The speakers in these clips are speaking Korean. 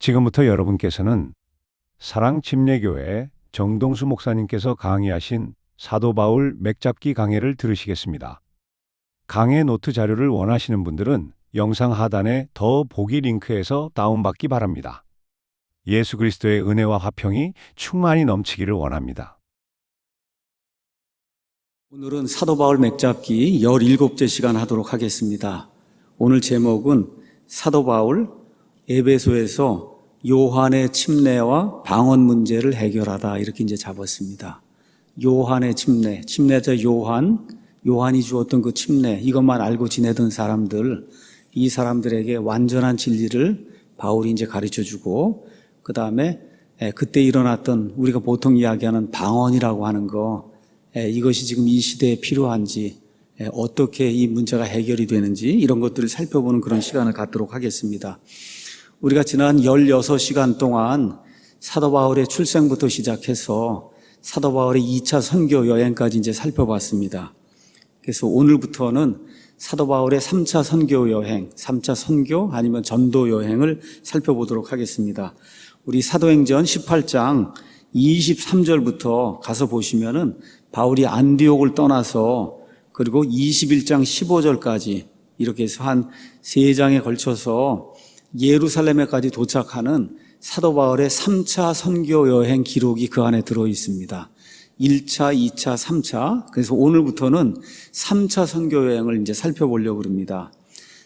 지금부터 여러분께서는 사랑침례교회 정동수 목사님께서 강의하신 사도 바울 맥잡기 강해를 들으시겠습니다. 강해 노트 자료를 원하시는 분들은 영상 하단에 더 보기 링크에서 다운받기 바랍니다. 예수 그리스도의 은혜와 화평이 충만히 넘치기를 원합니다. 오늘은 사도 바울 맥잡기 17째 시간 하도록 하겠습니다. 오늘 제목은 사도 바울 에베소에서 요한의 침례와 방언 문제를 해결하다, 이렇게 이제 잡았습니다. 요한의 침례자 요한이 주었던 그 침례, 이것만 알고 지내던 사람들, 이 사람들에게 완전한 진리를 바울이 이제 가르쳐 주고, 그 다음에 그때 일어났던 우리가 보통 이야기하는 방언이라고 하는 거, 이것이 지금 이 시대에 필요한지, 어떻게 이 문제가 해결이 되는지, 이런 것들을 살펴보는 그런 시간을 갖도록 하겠습니다. 우리가 지난 16시간 동안 사도 바울의 출생부터 시작해서 사도 바울의 2차 선교 여행까지 이제 살펴봤습니다. 그래서 오늘부터는 사도 바울의 3차 선교 여행, 3차 선교 아니면 전도 여행을 살펴보도록 하겠습니다. 우리 사도행전 18장 23절부터 가서 보시면은 바울이 안디옥을 떠나서 그리고 21장 15절까지 이렇게 해서 한 3장에 걸쳐서 예루살렘에까지 도착하는 사도 바울의 3차 선교 여행 기록이 그 안에 들어 있습니다. 1차, 2차, 3차. 그래서 오늘부터는 3차 선교 여행을 이제 살펴보려고 합니다.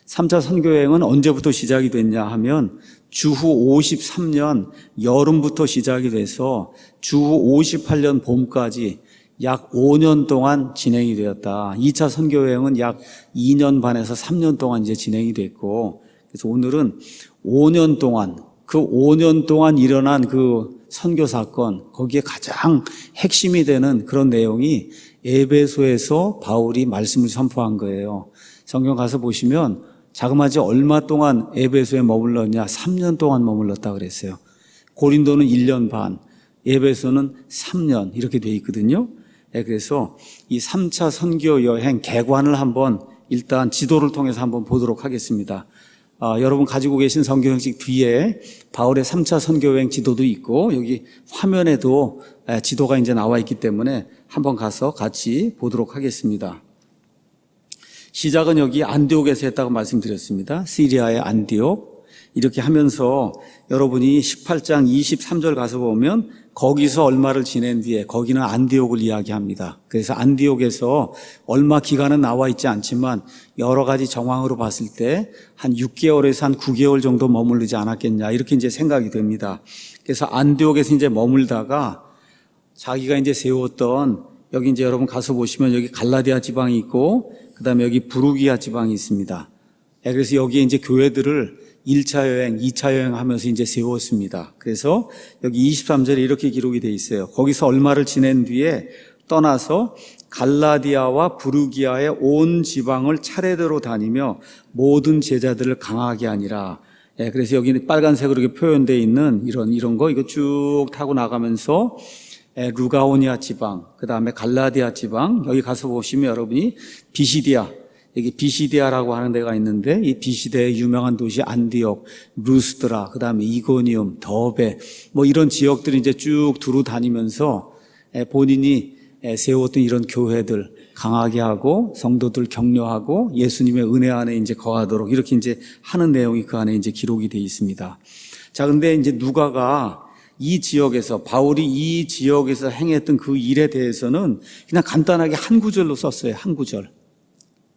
3차 선교 여행은 언제부터 시작이 됐냐 하면 주후 53년 여름부터 시작이 돼서 주후 58년 봄까지 약 5년 동안 진행이 되었다. 2차 선교 여행은 약 2년 반에서 3년 동안 이제 진행이 됐고, 그래서 오늘은 5년 동안 일어난 그 선교 사건, 거기에 가장 핵심이 되는 그런 내용이 에베소에서 바울이 말씀을 선포한 거예요. 성경 가서 보시면 자그마치 얼마 동안 에베소에 머물렀냐? 3년 동안 머물렀다 그랬어요. 고린도는 1년 반, 에베소는 3년 이렇게 돼 있거든요. 그래서 이 3차 선교 여행 개관을 한번 일단 지도를 통해서 한번 보도록 하겠습니다. 여러분 가지고 계신 성경 형식 뒤에 바울의 3차 선교 여행 지도도 있고 여기 화면에도 지도가 이제 나와 있기 때문에 한번 가서 같이 보도록 하겠습니다. 시작은 여기 안디옥에서 했다고 말씀드렸습니다. 시리아의 안디옥. 이렇게 하면서 여러분이 18장 23절 가서 보면 거기서 얼마를 지낸 뒤에 거기는 안디옥을 이야기합니다. 그래서 안디옥에서 얼마 기간은 나와 있지 않지만 여러 가지 정황으로 봤을 때 한 6개월에서 한 9개월 정도 머무르지 않았겠냐, 이렇게 이제 생각이 됩니다. 그래서 안디옥에서 이제 머물다가 자기가 이제 세웠던, 여기 이제 여러분 가서 보시면 여기 갈라디아 지방이 있고 그다음에 여기 부르기아 지방이 있습니다. 그래서 여기에 이제 교회들을 1차 여행, 2차 여행 하면서 이제 세웠습니다. 그래서 여기 23절에 이렇게 기록이 돼 있어요. 거기서 얼마를 지낸 뒤에 떠나서 갈라디아와 부르기아의 온 지방을 차례대로 다니며 모든 제자들을 강하게 하니라. 그래서 여기 빨간색으로 이렇게 표현되어 있는 이런 거, 이거 쭉 타고 나가면서 루가오니아 지방, 그 다음에 갈라디아 지방, 여기 가서 보시면 여러분이 비시디아, 여기 비시디아라고 하는 데가 있는데 이 비시디아의 유명한 도시 안디옥, 루스드라, 그 다음에 이고니움, 더베, 뭐 이런 지역들을 이제 쭉 두루 다니면서 본인이 세웠던 이런 교회들 강하게 하고 성도들 격려하고 예수님의 은혜 안에 이제 거하도록 이렇게 이제 하는 내용이 그 안에 이제 기록이 되어 있습니다. 자, 근데 이제 누가가 이 지역에서, 바울이 이 지역에서 행했던 그 일에 대해서는 그냥 간단하게 한 구절로 썼어요. 한 구절.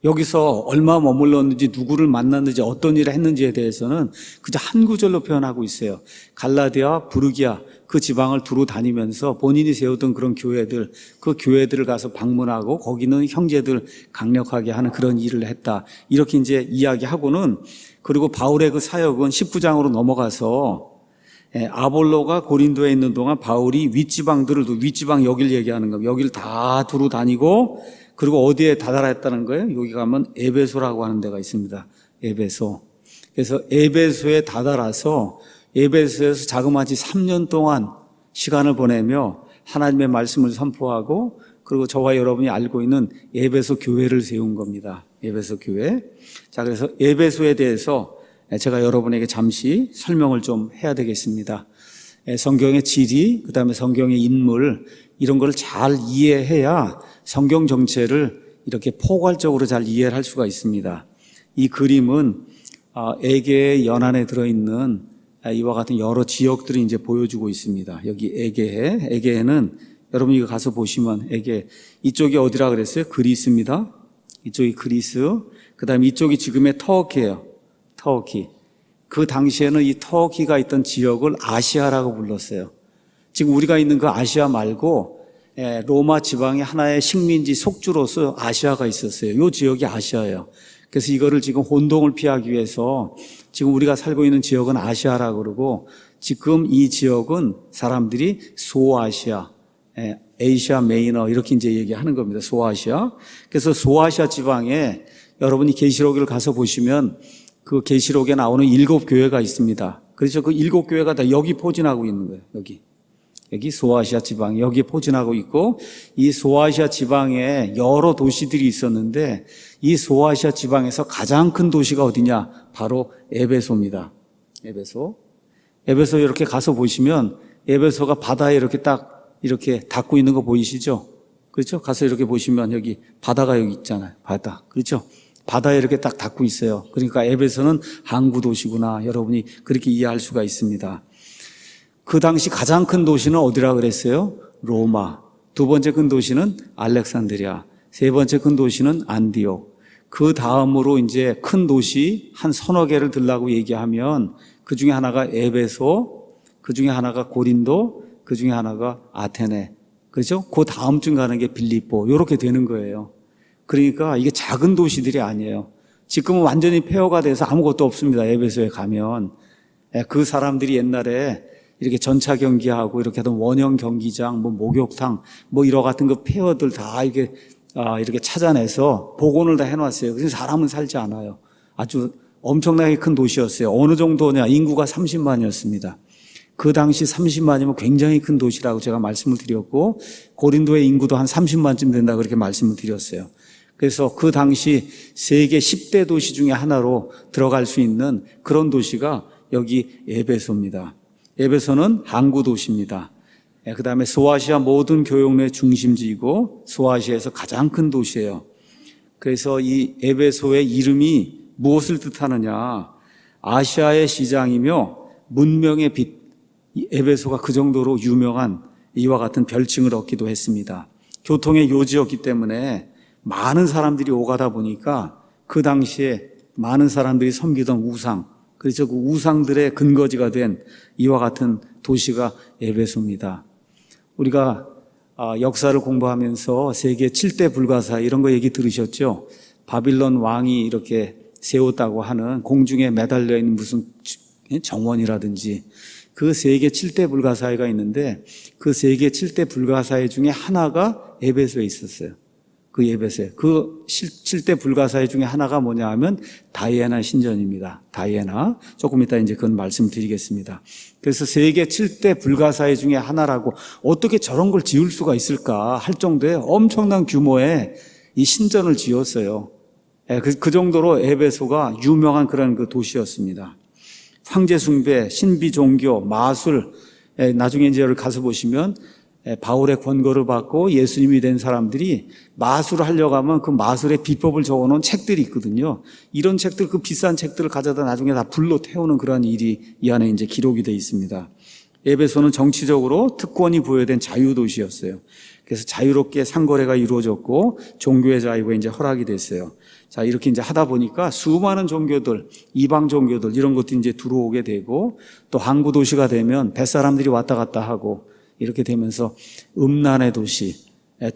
여기서 얼마 머물렀는지, 누구를 만났는지, 어떤 일을 했는지에 대해서는 그저 한 구절로 표현하고 있어요. 갈라디아, 부르기아 그 지방을 두루 다니면서 본인이 세웠던 그런 교회들, 그 교회들을 가서 방문하고 거기는 형제들 강력하게 하는 그런 일을 했다, 이렇게 이제 이야기하고는, 그리고 바울의 그 사역은 19장으로 넘어가서 아볼로가 고린도에 있는 동안 바울이 윗지방들을, 윗지방 여길 얘기하는 겁니다. 여기를 다 두루 다니고 그리고 어디에 다다랐다는 거예요? 여기 가면 에베소라고 하는 데가 있습니다. 에베소. 그래서 에베소에 다다라서 에베소에서 자그마치 3년 동안 시간을 보내며 하나님의 말씀을 선포하고, 그리고 저와 여러분이 알고 있는 에베소 교회를 세운 겁니다. 에베소 교회. 자, 그래서 에베소에 대해서 제가 여러분에게 잠시 설명을 좀 해야 되겠습니다. 성경의 지리, 그다음에 성경의 인물 이런 걸 잘 이해해야 성경 전체를 이렇게 포괄적으로 잘 이해를 할 수가 있습니다. 이 그림은 에게의 연안에 들어있는 이와 같은 여러 지역들이 이제 보여주고 있습니다. 여기 에게해는 여러분 이거 가서 보시면 에게 이쪽이 어디라 그랬어요? 그리스입니다. 이쪽이 그리스. 그다음에 이쪽이 지금의 터키예요. 터키. 그 당시에는 이 터키가 있던 지역을 아시아라고 불렀어요. 지금 우리가 있는 그 아시아 말고 로마 지방의 하나의 식민지 속주로서 아시아가 있었어요. 이 지역이 아시아예요. 그래서 이거를 지금 혼동을 피하기 위해서 지금 우리가 살고 있는 지역은 아시아라고 그러고 지금 이 지역은 사람들이 소아시아, 에이시아 메이너 이렇게 이제 얘기하는 겁니다. 소아시아. 그래서 소아시아 지방에 여러분이 계시록을 가서 보시면 그 계시록에 나오는 7교회가 있습니다. 그래서 그 7교회가 다 여기 포진하고 있는 거예요. 여기 소아시아 지방 여기 포진하고 있고 이 소아시아 지방에 여러 도시들이 있었는데 이 소아시아 지방에서 가장 큰 도시가 어디냐? 바로 에베소입니다. 에베소 이렇게 가서 보시면 에베소가 바다에 이렇게 딱 이렇게 닿고 있는 거 보이시죠? 그렇죠? 가서 이렇게 보시면 여기 바다가 여기 있잖아요. 바다. 그렇죠? 바다에 이렇게 딱 닿고 있어요. 그러니까 에베소는 항구 도시구나. 여러분이 그렇게 이해할 수가 있습니다. 그 당시 가장 큰 도시는 어디라 그랬어요? 로마. 두 번째 큰 도시는 알렉산드리아. 세 번째 큰 도시는 안디옥. 그 다음으로 이제 큰 도시 한 서너 개를 들라고 얘기하면 그 중에 하나가 에베소, 그 중에 하나가 고린도, 그 중에 하나가 아테네. 그렇죠? 그 다음쯤 가는 게 빌립보. 이렇게 되는 거예요. 그러니까 이게 작은 도시들이 아니에요. 지금은 완전히 폐허가 돼서 아무것도 없습니다. 에베소에 가면. 그 사람들이 옛날에 이렇게 전차 경기하고 이렇게 하던 원형 경기장, 목욕탕, 이런 같은 그 폐허들 다 이렇게 찾아내서 복원을 다 해놨어요. 그래서 사람은 살지 않아요. 아주 엄청나게 큰 도시였어요. 어느 정도냐? 인구가 30만이었습니다. 그 당시 30만이면 굉장히 큰 도시라고 제가 말씀을 드렸고 고린도의 인구도 한 30만쯤 된다 그렇게 말씀을 드렸어요. 그래서 그 당시 세계 10대 도시 중에 하나로 들어갈 수 있는 그런 도시가 여기 에베소입니다. 에베소는 항구 도시입니다. 그 다음에 소아시아 모든 교역로의 중심지이고 소아시아에서 가장 큰 도시예요. 그래서 이 에베소의 이름이 무엇을 뜻하느냐? 아시아의 시장이며 문명의 빛. 이 에베소가 그 정도로 유명한 이와 같은 별칭을 얻기도 했습니다. 교통의 요지였기 때문에 많은 사람들이 오가다 보니까 그 당시에 많은 사람들이 섬기던 우상, 그래서 그 우상들의 근거지가 된 이와 같은 도시가 에베소입니다. 우리가 역사를 공부하면서 세계 7대 불가사의 이런 거 얘기 들으셨죠? 바빌론 왕이 이렇게 세웠다고 하는 공중에 매달려 있는 무슨 정원이라든지 그 세계 7대 불가사의가 있는데 그 세계 7대 불가사의 중에 하나가 에베소에 있었어요. 그 에베소에. 그 7대 불가사의 중에 하나가 뭐냐 하면 다이애나 신전입니다. 다이애나. 조금 이따 이제 그건 말씀드리겠습니다. 그래서 세계 7대 불가사의 중에 하나라고 어떻게 저런 걸 지을 수가 있을까 할 정도의 엄청난 규모의 이 신전을 지었어요. 그 정도로 에베소가 유명한 그런 그 도시였습니다. 황제 숭배, 신비 종교, 마술, 나중에 이제 가서 보시면 바울의 권고를 받고 예수님이 된 사람들이 마술을 하려고 하면 그 마술의 비법을 적어놓은 책들이 있거든요. 이런 책들, 그 비싼 책들을 가져다 나중에 다 불로 태우는 그런 일이 이 안에 이제 기록이 되어 있습니다. 에베소는 정치적으로 특권이 부여된 자유도시였어요. 그래서 자유롭게 상거래가 이루어졌고 종교의 자유가 이제 허락이 됐어요. 자, 이렇게 이제 하다 보니까 수많은 종교들, 이방 종교들 이런 것도 이제 들어오게 되고 또 항구 도시가 되면 뱃사람들이 왔다 갔다 하고 이렇게 되면서 음란의 도시,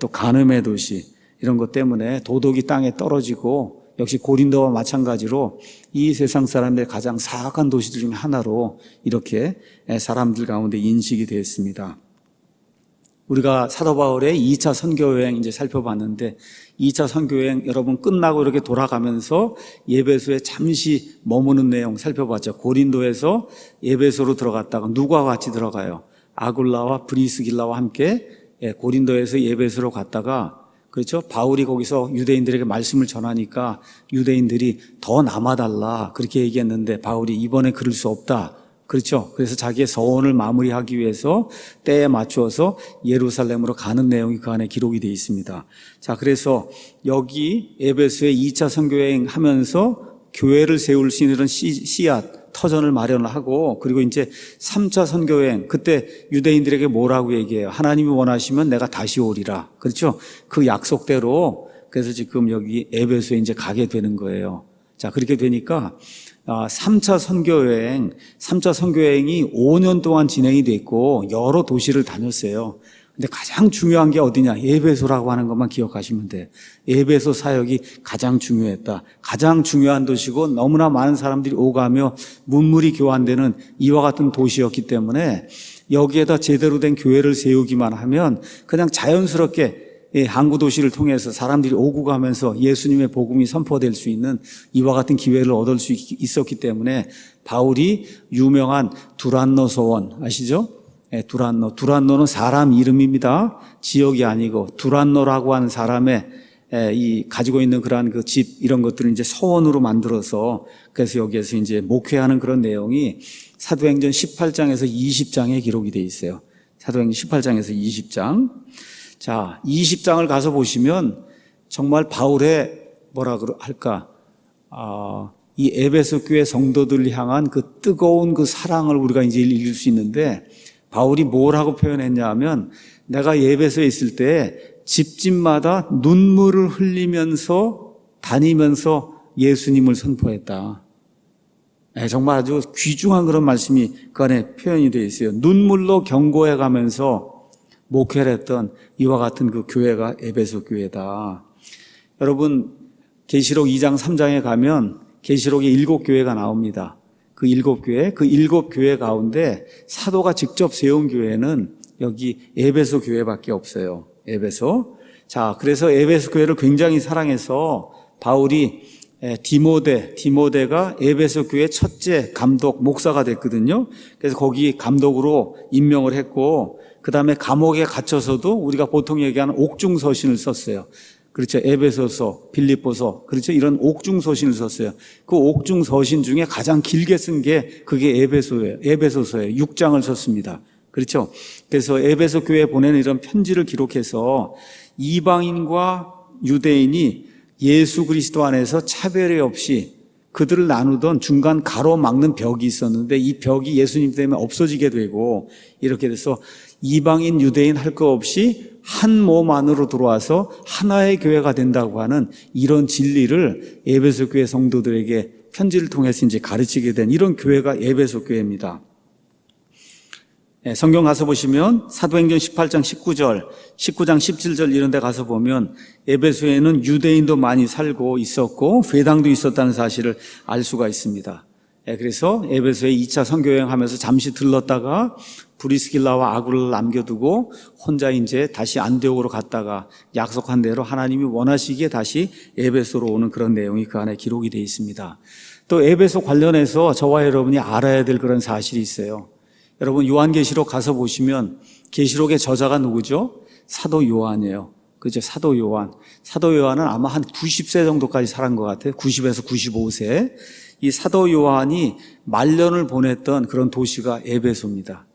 또 간음의 도시 이런 것 때문에 도덕이 땅에 떨어지고 역시 고린도와 마찬가지로 이 세상 사람들의 가장 사악한 도시들 중 하나로 이렇게 사람들 가운데 인식이 되었습니다. 우리가 사도 바울의 2차 선교여행 이제 살펴봤는데 2차 선교여행 여러분 끝나고 이렇게 돌아가면서 에베소에 잠시 머무는 내용 살펴봤죠. 고린도에서 에베소로 들어갔다가 누구와 같이 들어가요? 아굴라와 브리스길라와 함께 고린도에서 에베소로 갔다가 그렇죠? 바울이 거기서 유대인들에게 말씀을 전하니까 유대인들이 더 남아달라 그렇게 얘기했는데 바울이 이번에 그럴 수 없다. 그렇죠? 그래서 자기의 서원을 마무리하기 위해서 때에 맞추어서 예루살렘으로 가는 내용이 그 안에 기록이 되어 있습니다. 자, 그래서 여기 에베소에 2차 선교여행 하면서 교회를 세울 수 있는 이런 씨앗, 터전을 마련을 하고, 그리고 이제 3차 선교여행, 그때 유대인들에게 뭐라고 얘기해요? 하나님이 원하시면 내가 다시 오리라. 그렇죠? 그 약속대로, 그래서 지금 여기 에베소에 이제 가게 되는 거예요. 자, 그렇게 되니까, 3차 선교여행이 5년 동안 진행이 됐고, 여러 도시를 다녔어요. 근데 가장 중요한 게 어디냐? 에베소라고 하는 것만 기억하시면 돼요. 에베소 사역이 가장 중요했다. 가장 중요한 도시고 너무나 많은 사람들이 오가며 문물이 교환되는 이와 같은 도시였기 때문에 여기에다 제대로 된 교회를 세우기만 하면 그냥 자연스럽게 항구 도시를 통해서 사람들이 오고 가면서 예수님의 복음이 선포될 수 있는 이와 같은 기회를 얻을 수 있었기 때문에 바울이 유명한 두란노 서원 아시죠? 두란노는 사람 이름입니다. 지역이 아니고 두란노라고 하는 사람의 이 가지고 있는 그러한 그 집 이런 것들을 이제 서원으로 만들어서 그래서 여기에서 이제 목회하는 그런 내용이 사도행전 18장에서 20장에 기록이 되어 있어요. 사도행전 18장에서 20장. 자, 20장을 가서 보시면 정말 바울의 뭐라 할까? 이 에베소 교회 성도들을 향한 그 뜨거운 그 사랑을 우리가 이제 읽을 수 있는데 바울이 뭐라고 표현했냐 하면 내가 에베소에 있을 때 집집마다 눈물을 흘리면서 다니면서 예수님을 선포했다. 정말 아주 귀중한 그런 말씀이 그 안에 표현이 되어 있어요. 눈물로 경고해 가면서 목회를 했던 이와 같은 그 교회가 에베소 교회다. 여러분 계시록 2장 3장에 가면 계시록에 7교회가 나옵니다. 그 7교회 가운데 사도가 직접 세운 교회는 여기 에베소 교회밖에 없어요. 에베소. 자, 그래서 에베소 교회를 굉장히 사랑해서 바울이 디모데가 에베소 교회 첫째 감독 목사가 됐거든요. 그래서 거기 감독으로 임명을 했고 그 다음에 감옥에 갇혀서도 우리가 보통 얘기하는 옥중서신을 썼어요. 그렇죠. 에베소서, 빌립보서, 그렇죠. 이런 옥중서신을 썼어요. 그 옥중서신 중에 가장 길게 쓴 게 그게 에베소예요. 6장을 썼습니다. 그렇죠. 그래서 에베소 교회에 보내는 이런 편지를 기록해서 이방인과 유대인이 예수 그리스도 안에서 차별이 없이 그들을 나누던 중간 가로막는 벽이 있었는데 이 벽이 예수님 때문에 없어지게 되고 이렇게 돼서 이방인, 유대인 할 거 없이 한 몸 안으로 들어와서 하나의 교회가 된다고 하는 이런 진리를 에베소 교회 성도들에게 편지를 통해서 이제 가르치게 된 이런 교회가 에베소 교회입니다. 성경 가서 보시면 사도행전 18장 19절, 19장 17절 이런 데 가서 보면 에베소에는 유대인도 많이 살고 있었고 회당도 있었다는 사실을 알 수가 있습니다. 그래서 에베소에 2차 선교여행 하면서 잠시 들렀다가 브리스길라와 아굴라를 남겨두고 혼자 이제 다시 안디옥으로 갔다가 약속한 대로 하나님이 원하시기에 다시 에베소로 오는 그런 내용이 그 안에 기록이 되어 있습니다. 또 에베소 관련해서 저와 여러분이 알아야 될 그런 사실이 있어요. 여러분 요한계시록 가서 보시면 계시록의 저자가 누구죠? 사도 요한이에요. 그죠? 사도 요한. 사도 요한은 아마 한 90세 정도까지 살은 것 같아요. 90에서 95세. 이 사도 요한이 말년을 보냈던 그런 도시가 에베소입니다.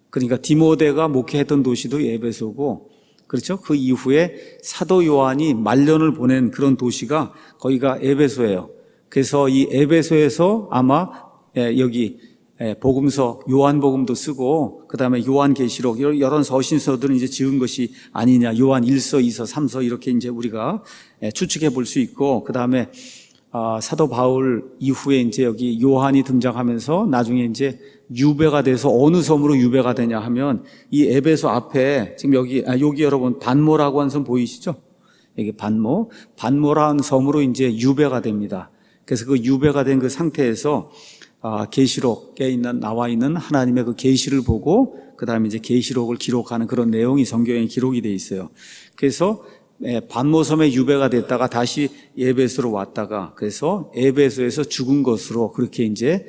그러니까 디모데가 목회했던 도시도 에베소고, 그렇죠? 그 이후에 사도 요한이 말년을 보낸 그런 도시가 거기가 에베소예요. 그래서 이 에베소에서 아마 여기 복음서 요한복음도 쓰고 그다음에 요한계시록 이런 서신서들은 이제 지은 것이 아니냐. 요한 1서, 2서, 3서 이렇게 이제 우리가 추측해 볼 수 있고 그다음에 사도 바울 이후에 이제 여기 요한이 등장하면서 나중에 이제 유배가 돼서 어느 섬으로 유배가 되냐 하면 이 에베소 앞에 지금 여기 여러분 반모라고 하는 섬 보이시죠? 여기 반모라는 섬으로 이제 유배가 됩니다. 그래서 그 유배가 된 그 상태에서 계시록에 나와 있는 하나님의 그 계시를 보고 그다음에 이제 계시록을 기록하는 그런 내용이 성경에 기록이 돼 있어요. 그래서 반모섬에 유배가 됐다가 다시 에베소로 왔다가 그래서 에베소에서 죽은 것으로 그렇게 이제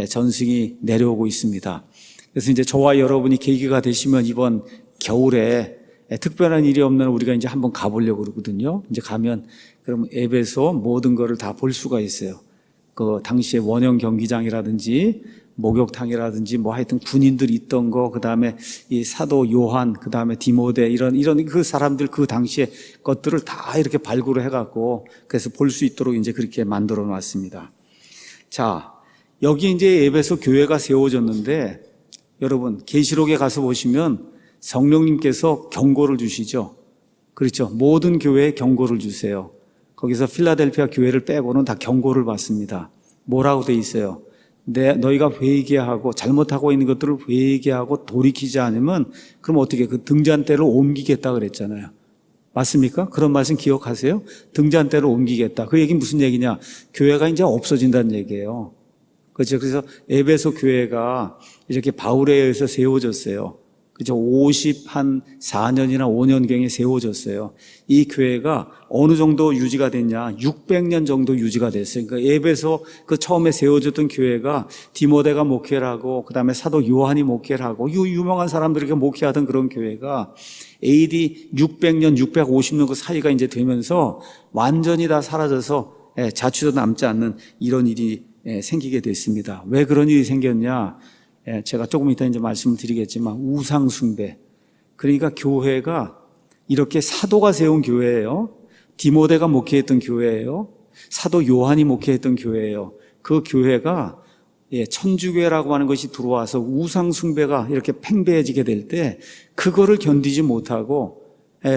전승이 내려오고 있습니다. 그래서 이제 저와 여러분이 계기가 되시면 이번 겨울에 특별한 일이 없는 우리가 이제 한번 가보려고 그러거든요. 이제 가면 그럼 에베소 모든 거를 다 볼 수가 있어요. 그 당시에 원형 경기장이라든지 목욕탕이라든지 뭐 하여튼 군인들이 있던 거, 그 다음에 이 사도 요한, 그 다음에 디모데 이런 그 사람들 그 당시에 것들을 다 이렇게 발굴을 해갖고 그래서 볼 수 있도록 이제 그렇게 만들어 놨습니다. 자, 여기 이제 에베소 교회가 세워졌는데 여러분 계시록에 가서 보시면 성령님께서 경고를 주시죠. 그렇죠. 모든 교회에 경고를 주세요. 거기서 필라델피아 교회를 빼고는 다 경고를 받습니다. 뭐라고 돼 있어요? 너희가 회개하고 잘못하고 있는 것들을 회개하고 돌이키지 않으면 그럼 어떻게 그 등잔대를 옮기겠다 그랬잖아요. 맞습니까? 그런 말씀 기억하세요? 등잔대를 옮기겠다. 그 얘기는 무슨 얘기냐? 교회가 이제 없어진다는 얘기예요. 그렇죠. 그래서 에베소 교회가 이렇게 바울에 의해서 세워졌어요. 그죠? 54년이나 5년경에 세워졌어요. 이 교회가 어느 정도 유지가 됐냐? 600년 정도 유지가 됐어요. 그러니까 에베소 그 처음에 세워졌던 교회가 디모데가 목회를 하고, 그 다음에 사도 요한이 목회를 하고, 유명한 사람들이 목회하던 그런 교회가 AD 600년, 650년 그 사이가 이제 되면서 완전히 다 사라져서 자취도 남지 않는 이런 일이 생기게 됐습니다. 왜 그런 일이 생겼냐? 제가 조금 이따 이제 말씀을 드리겠지만 우상숭배. 그러니까 교회가 이렇게 사도가 세운 교회예요. 디모데가 목회했던 교회예요. 사도 요한이 목회했던 교회예요. 그 교회가 천주교회라고 하는 것이 들어와서 우상숭배가 이렇게 팽배해지게 될 때 그거를 견디지 못하고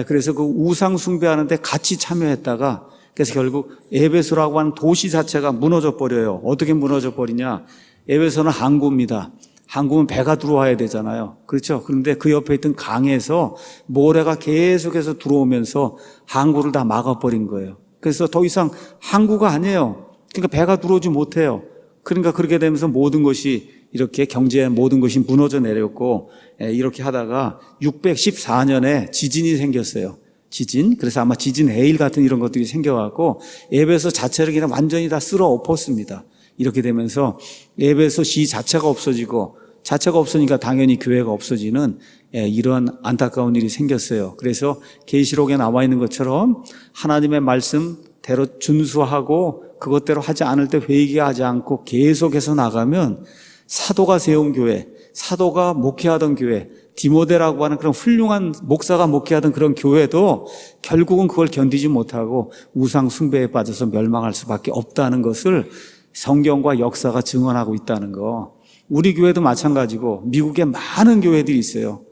그래서 그 우상숭배하는데 같이 참여했다가 그래서 결국 에베소라고 하는 도시 자체가 무너져 버려요. 어떻게 무너져 버리냐? 에베소는 항구입니다. 항구면 배가 들어와야 되잖아요. 그렇죠? 그런데 그 옆에 있던 강에서 모래가 계속해서 들어오면서 항구를 다 막아버린 거예요. 그래서 더 이상 항구가 아니에요. 그러니까 배가 들어오지 못해요. 그러니까 그렇게 되면서 모든 것이 이렇게 경제의 모든 것이 무너져 내렸고 이렇게 하다가 614년에 지진이 생겼어요. 지진. 그래서 아마 지진 해일 같은 이런 것들이 생겨갖고 에베소 자체를 그냥 완전히 다 쓸어 엎었습니다. 이렇게 되면서 에베소 시 자체가 없어지고 자체가 없으니까 당연히 교회가 없어지는 이런 안타까운 일이 생겼어요. 그래서 계시록에 나와 있는 것처럼 하나님의 말씀대로 준수하고 그것대로 하지 않을 때 회개하지 않고 계속해서 나가면 사도가 세운 교회, 사도가 목회하던 교회, 디모데라고 하는 그런 훌륭한 목사가 목회하던 그런 교회도 결국은 그걸 견디지 못하고 우상 숭배에 빠져서 멸망할 수밖에 없다는 것을 성경과 역사가 증언하고 있다는 거. 우리 교회도 마찬가지고 미국에 많은 교회들이 있어요.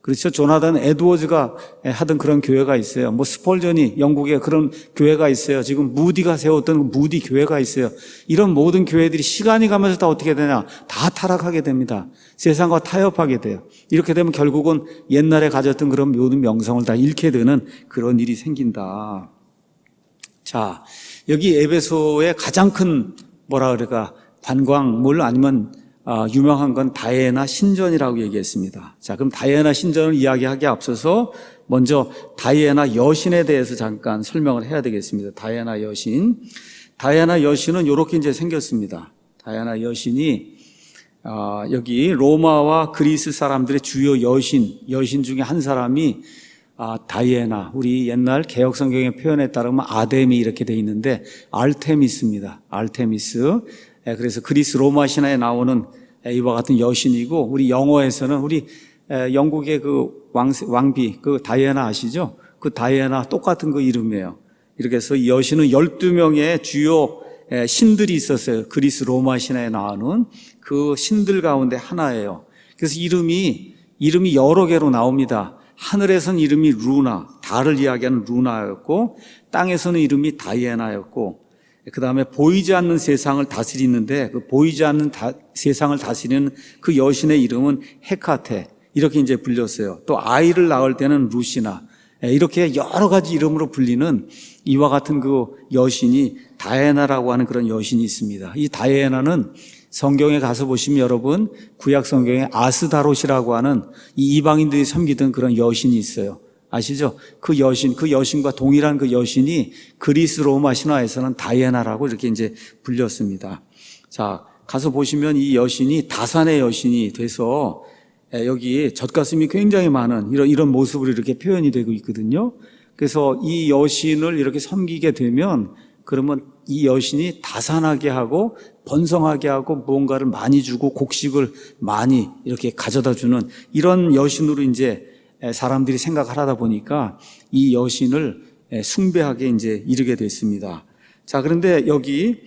그렇죠. 조나단 에드워즈가 하던 그런 교회가 있어요. 뭐 스펄전이 영국에 그런 교회가 있어요. 지금 무디가 세웠던 무디 교회가 있어요. 이런 모든 교회들이 시간이 가면서 다 어떻게 되냐? 다 타락하게 됩니다. 세상과 타협하게 돼요. 이렇게 되면 결국은 옛날에 가졌던 그런 모든 명성을 다 잃게 되는 그런 일이 생긴다. 자, 여기 에베소의 가장 큰 관광물 아니면 유명한 건 다이애나 신전이라고 얘기했습니다. 자, 그럼 다이애나 신전을 이야기하기에 앞서서 먼저 다이애나 여신에 대해서 잠깐 설명을 해야 되겠습니다. 다이애나 여신. 다이애나 여신은 이렇게 이제 생겼습니다. 다이애나 여신이 여기 로마와 그리스 사람들의 주요 여신 중에 한 사람이 다이애나, 우리 옛날 개혁 성경의 표현에 따르면 아데미 이렇게 돼 있는데 알테미스입니다. 알테미스. 그래서 그리스 로마 신화에 나오는 이와 같은 여신이고, 우리 영어에서는 우리 영국의 그 왕비 그 다이애나 아시죠? 그 다이애나 똑같은 그 이름이에요. 이렇게 해서 이 여신은 12명의 주요 신들이 있었어요. 그리스 로마 신화에 나오는 그 신들 가운데 하나예요. 그래서 이름이 여러 개로 나옵니다. 하늘에서는 이름이 루나, 달을 이야기하는 루나였고, 땅에서는 이름이 다이애나였고, 그 다음에 보이지 않는 세상을 다스리는데 그 보이지 않는 세상을 다스리는 그 여신의 이름은 헤카테, 이렇게 이제 불렸어요. 또 아이를 낳을 때는 루시나, 이렇게 여러 가지 이름으로 불리는 이와 같은 그 여신이 다이애나라고 하는 그런 여신이 있습니다. 이 다이애나는 성경에 가서 보시면 여러분 구약 성경에 아스다롯이라고 하는 이 이방인들이 섬기던 그런 여신이 있어요. 아시죠? 그 여신과 동일한 그 여신이 그리스 로마 신화에서는 다이애나라고 이렇게 이제 불렸습니다. 자, 가서 보시면 이 여신이 다산의 여신이 돼서 여기 젖가슴이 굉장히 많은 이런 모습으로 이렇게 표현이 되고 있거든요. 그래서 이 여신을 이렇게 섬기게 되면 그러면 이 여신이 다산하게 하고 번성하게 하고 무언가를 많이 주고 곡식을 많이 이렇게 가져다 주는 이런 여신으로 이제 사람들이 생각을 하다 보니까 이 여신을 숭배하게 이제 이르게 됐습니다. 자, 그런데 여기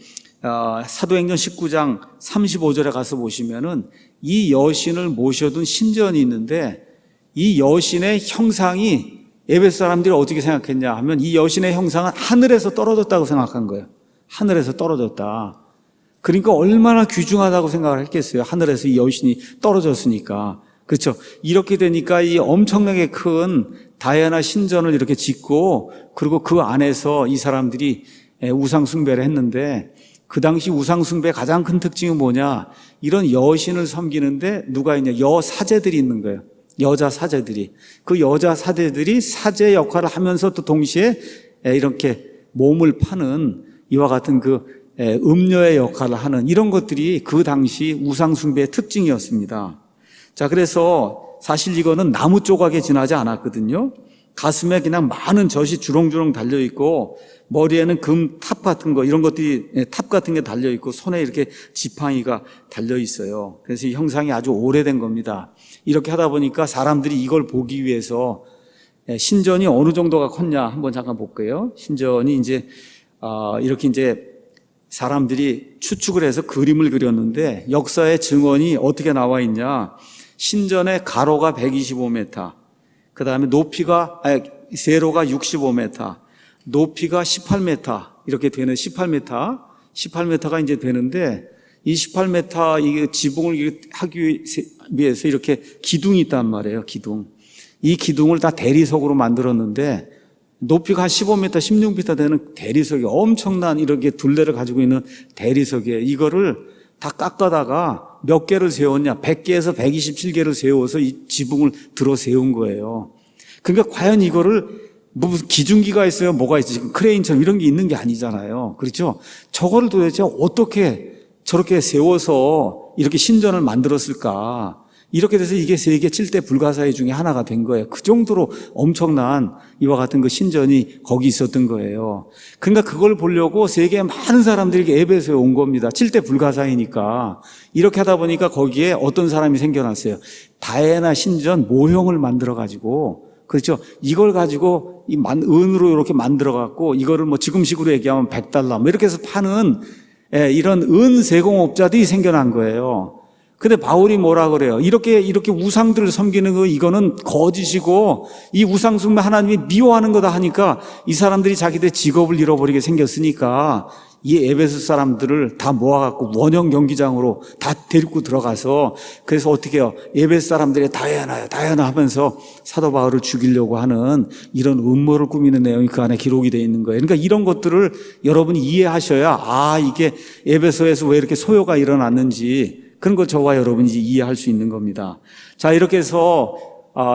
사도행전 19장 35절에 가서 보시면은 이 여신을 모셔둔 신전이 있는데 이 여신의 형상이 에베소 사람들이 어떻게 생각했냐 하면 이 여신의 형상은 하늘에서 떨어졌다고 생각한 거예요. 하늘에서 떨어졌다. 그러니까 얼마나 귀중하다고 생각을 했겠어요. 하늘에서 이 여신이 떨어졌으니까. 그렇죠. 이렇게 되니까 이 엄청나게 큰 다이아나 신전을 이렇게 짓고 그리고 그 안에서 이 사람들이 우상 숭배를 했는데 그 당시 우상 숭배의 가장 큰 특징이 뭐냐? 이런 여신을 섬기는데 누가 있냐? 여사제들이 있는 거예요. 여자 사제들이. 그 여자 사제들이 사제 역할을 하면서 또 동시에 이렇게 몸을 파는 이와 같은 그 음녀의 역할을 하는 이런 것들이 그 당시 우상 숭배의 특징이었습니다. 자, 그래서 사실 이거는 나무 조각에 지나지 않았거든요. 가슴에 그냥 많은 젖이 주렁주렁 달려 있고 머리에는 금 탑 같은 거 이런 것들이 탑 같은 게 달려 있고 손에 이렇게 지팡이가 달려 있어요. 그래서 이 형상이 아주 오래된 겁니다. 이렇게 하다 보니까 사람들이 이걸 보기 위해서 신전이 어느 정도가 컸냐 한번 잠깐 볼게요. 신전이 이제 이렇게 이제 사람들이 추측을 해서 그림을 그렸는데 역사의 증언이 어떻게 나와 있냐? 신전의 가로가 125m, 그 다음에 높이가 세로가 65m, 높이가 18m 이렇게 되는 18m가 이제 되는데 이 18m 이게 지붕을 하기 위해서 이렇게 기둥이 있단 말이에요. 기둥. 이 기둥을 다 대리석으로 만들었는데 높이가 한 15m, 16m 되는 대리석이 엄청난 이렇게 둘레를 가지고 있는 대리석이에요. 이거를 다 깎아다가 몇 개를 세웠냐? 100개에서 127개를 세워서 이 지붕을 들어 세운 거예요. 그러니까 과연 이거를 무슨 기중기가 있어요? 뭐가 있어요? 지금 크레인처럼 이런 게 있는 게 아니잖아요. 그렇죠? 저거를 도대체 어떻게 저렇게 세워서 이렇게 신전을 만들었을까? 이렇게 돼서 이게 세계 7대 불가사의 중에 하나가 된 거예요. 그 정도로 엄청난 이와 같은 그 신전이 거기 있었던 거예요. 그러니까 그걸 보려고 세계의 많은 사람들이 에베소에 온 겁니다. 7대 불가사이니까. 이렇게 하다 보니까 거기에 어떤 사람이 생겨났어요. 다이애나 신전 모형을 만들어가지고 그렇죠. 이걸 가지고 은으로 이렇게 만들어갖고 이거를 뭐 지금식으로 얘기하면 $100 뭐 이렇게 해서 파는 이런 은 세공업자들이 생겨난 거예요. 근데 바울이 뭐라 그래요? 이렇게 우상들을 섬기는 거 이거는 거짓이고 이 우상 숭배 하나님이 미워하는 거다 하니까 이 사람들이 자기들 직업을 잃어버리게 생겼으니까 이 에베소 사람들을 다 모아갖고 원형 경기장으로 다 데리고 들어가서 그래서 어떻게 해요? 에베소 사람들이 다이아나 하면서 사도 바울을 죽이려고 하는 이런 음모를 꾸미는 내용이 그 안에 기록이 되어 있는 거예요. 그러니까 이런 것들을 여러분이 이해하셔야 이게 에베소에서 왜 이렇게 소요가 일어났는지 그런 걸 저와 여러분이 이해할 수 있는 겁니다. 자, 이렇게 해서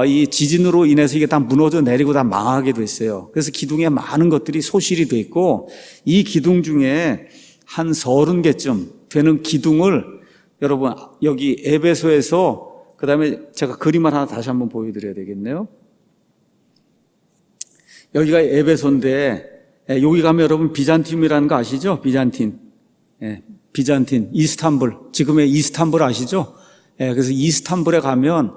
이 지진으로 인해서 이게 다 무너져 내리고 다 망하게 됐어요. 그래서 기둥에 많은 것들이 소실이 돼 있고 이 기둥 중에 한 30개쯤 되는 기둥을 여러분 여기 에베소에서 그다음에 제가 그림을 하나 다시 한번 보여드려야 되겠네요. 여기가 에베소인데 여기 가면 여러분 비잔틴이라는 거 아시죠? 비잔틴. 비잔틴, 이스탄불, 지금의 이스탄불 아시죠? 그래서 이스탄불에 가면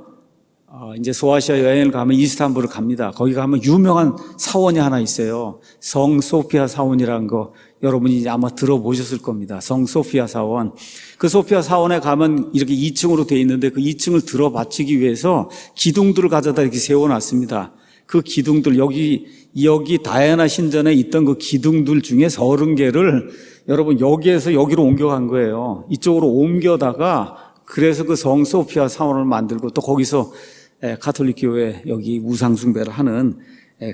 이제 소아시아 여행을 가면 이스탄불을 갑니다. 거기 가면 유명한 사원이 하나 있어요. 성 소피아 사원이라는 거 여러분이 아마 들어보셨을 겁니다. 성 소피아 사원. 그 소피아 사원에 가면 이렇게 2층으로 돼 있는데 그 2층을 들어 바치기 위해서 기둥들을 가져다 이렇게 세워놨습니다. 그 기둥들 여기 다이아나 신전에 있던 그 기둥들 중에 30개를 여러분 여기에서 여기로 옮겨간 거예요. 이쪽으로 옮겨다가 그래서 그 성 소피아 사원을 만들고 또 거기서 가톨릭 교회 여기 우상 숭배를 하는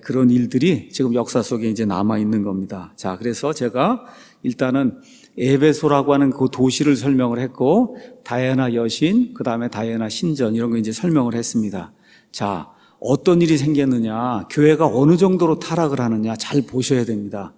그런 일들이 지금 역사 속에 이제 남아 있는 겁니다. 자, 그래서 제가 일단은 에베소라고 하는 그 도시를 설명을 했고 다이아나 여신, 그다음에 다이아나 신전 이런 거 이제 설명을 했습니다. 자, 어떤 일이 생겼느냐, 교회가 어느 정도로 타락을 하느냐 잘 보셔야 됩니다.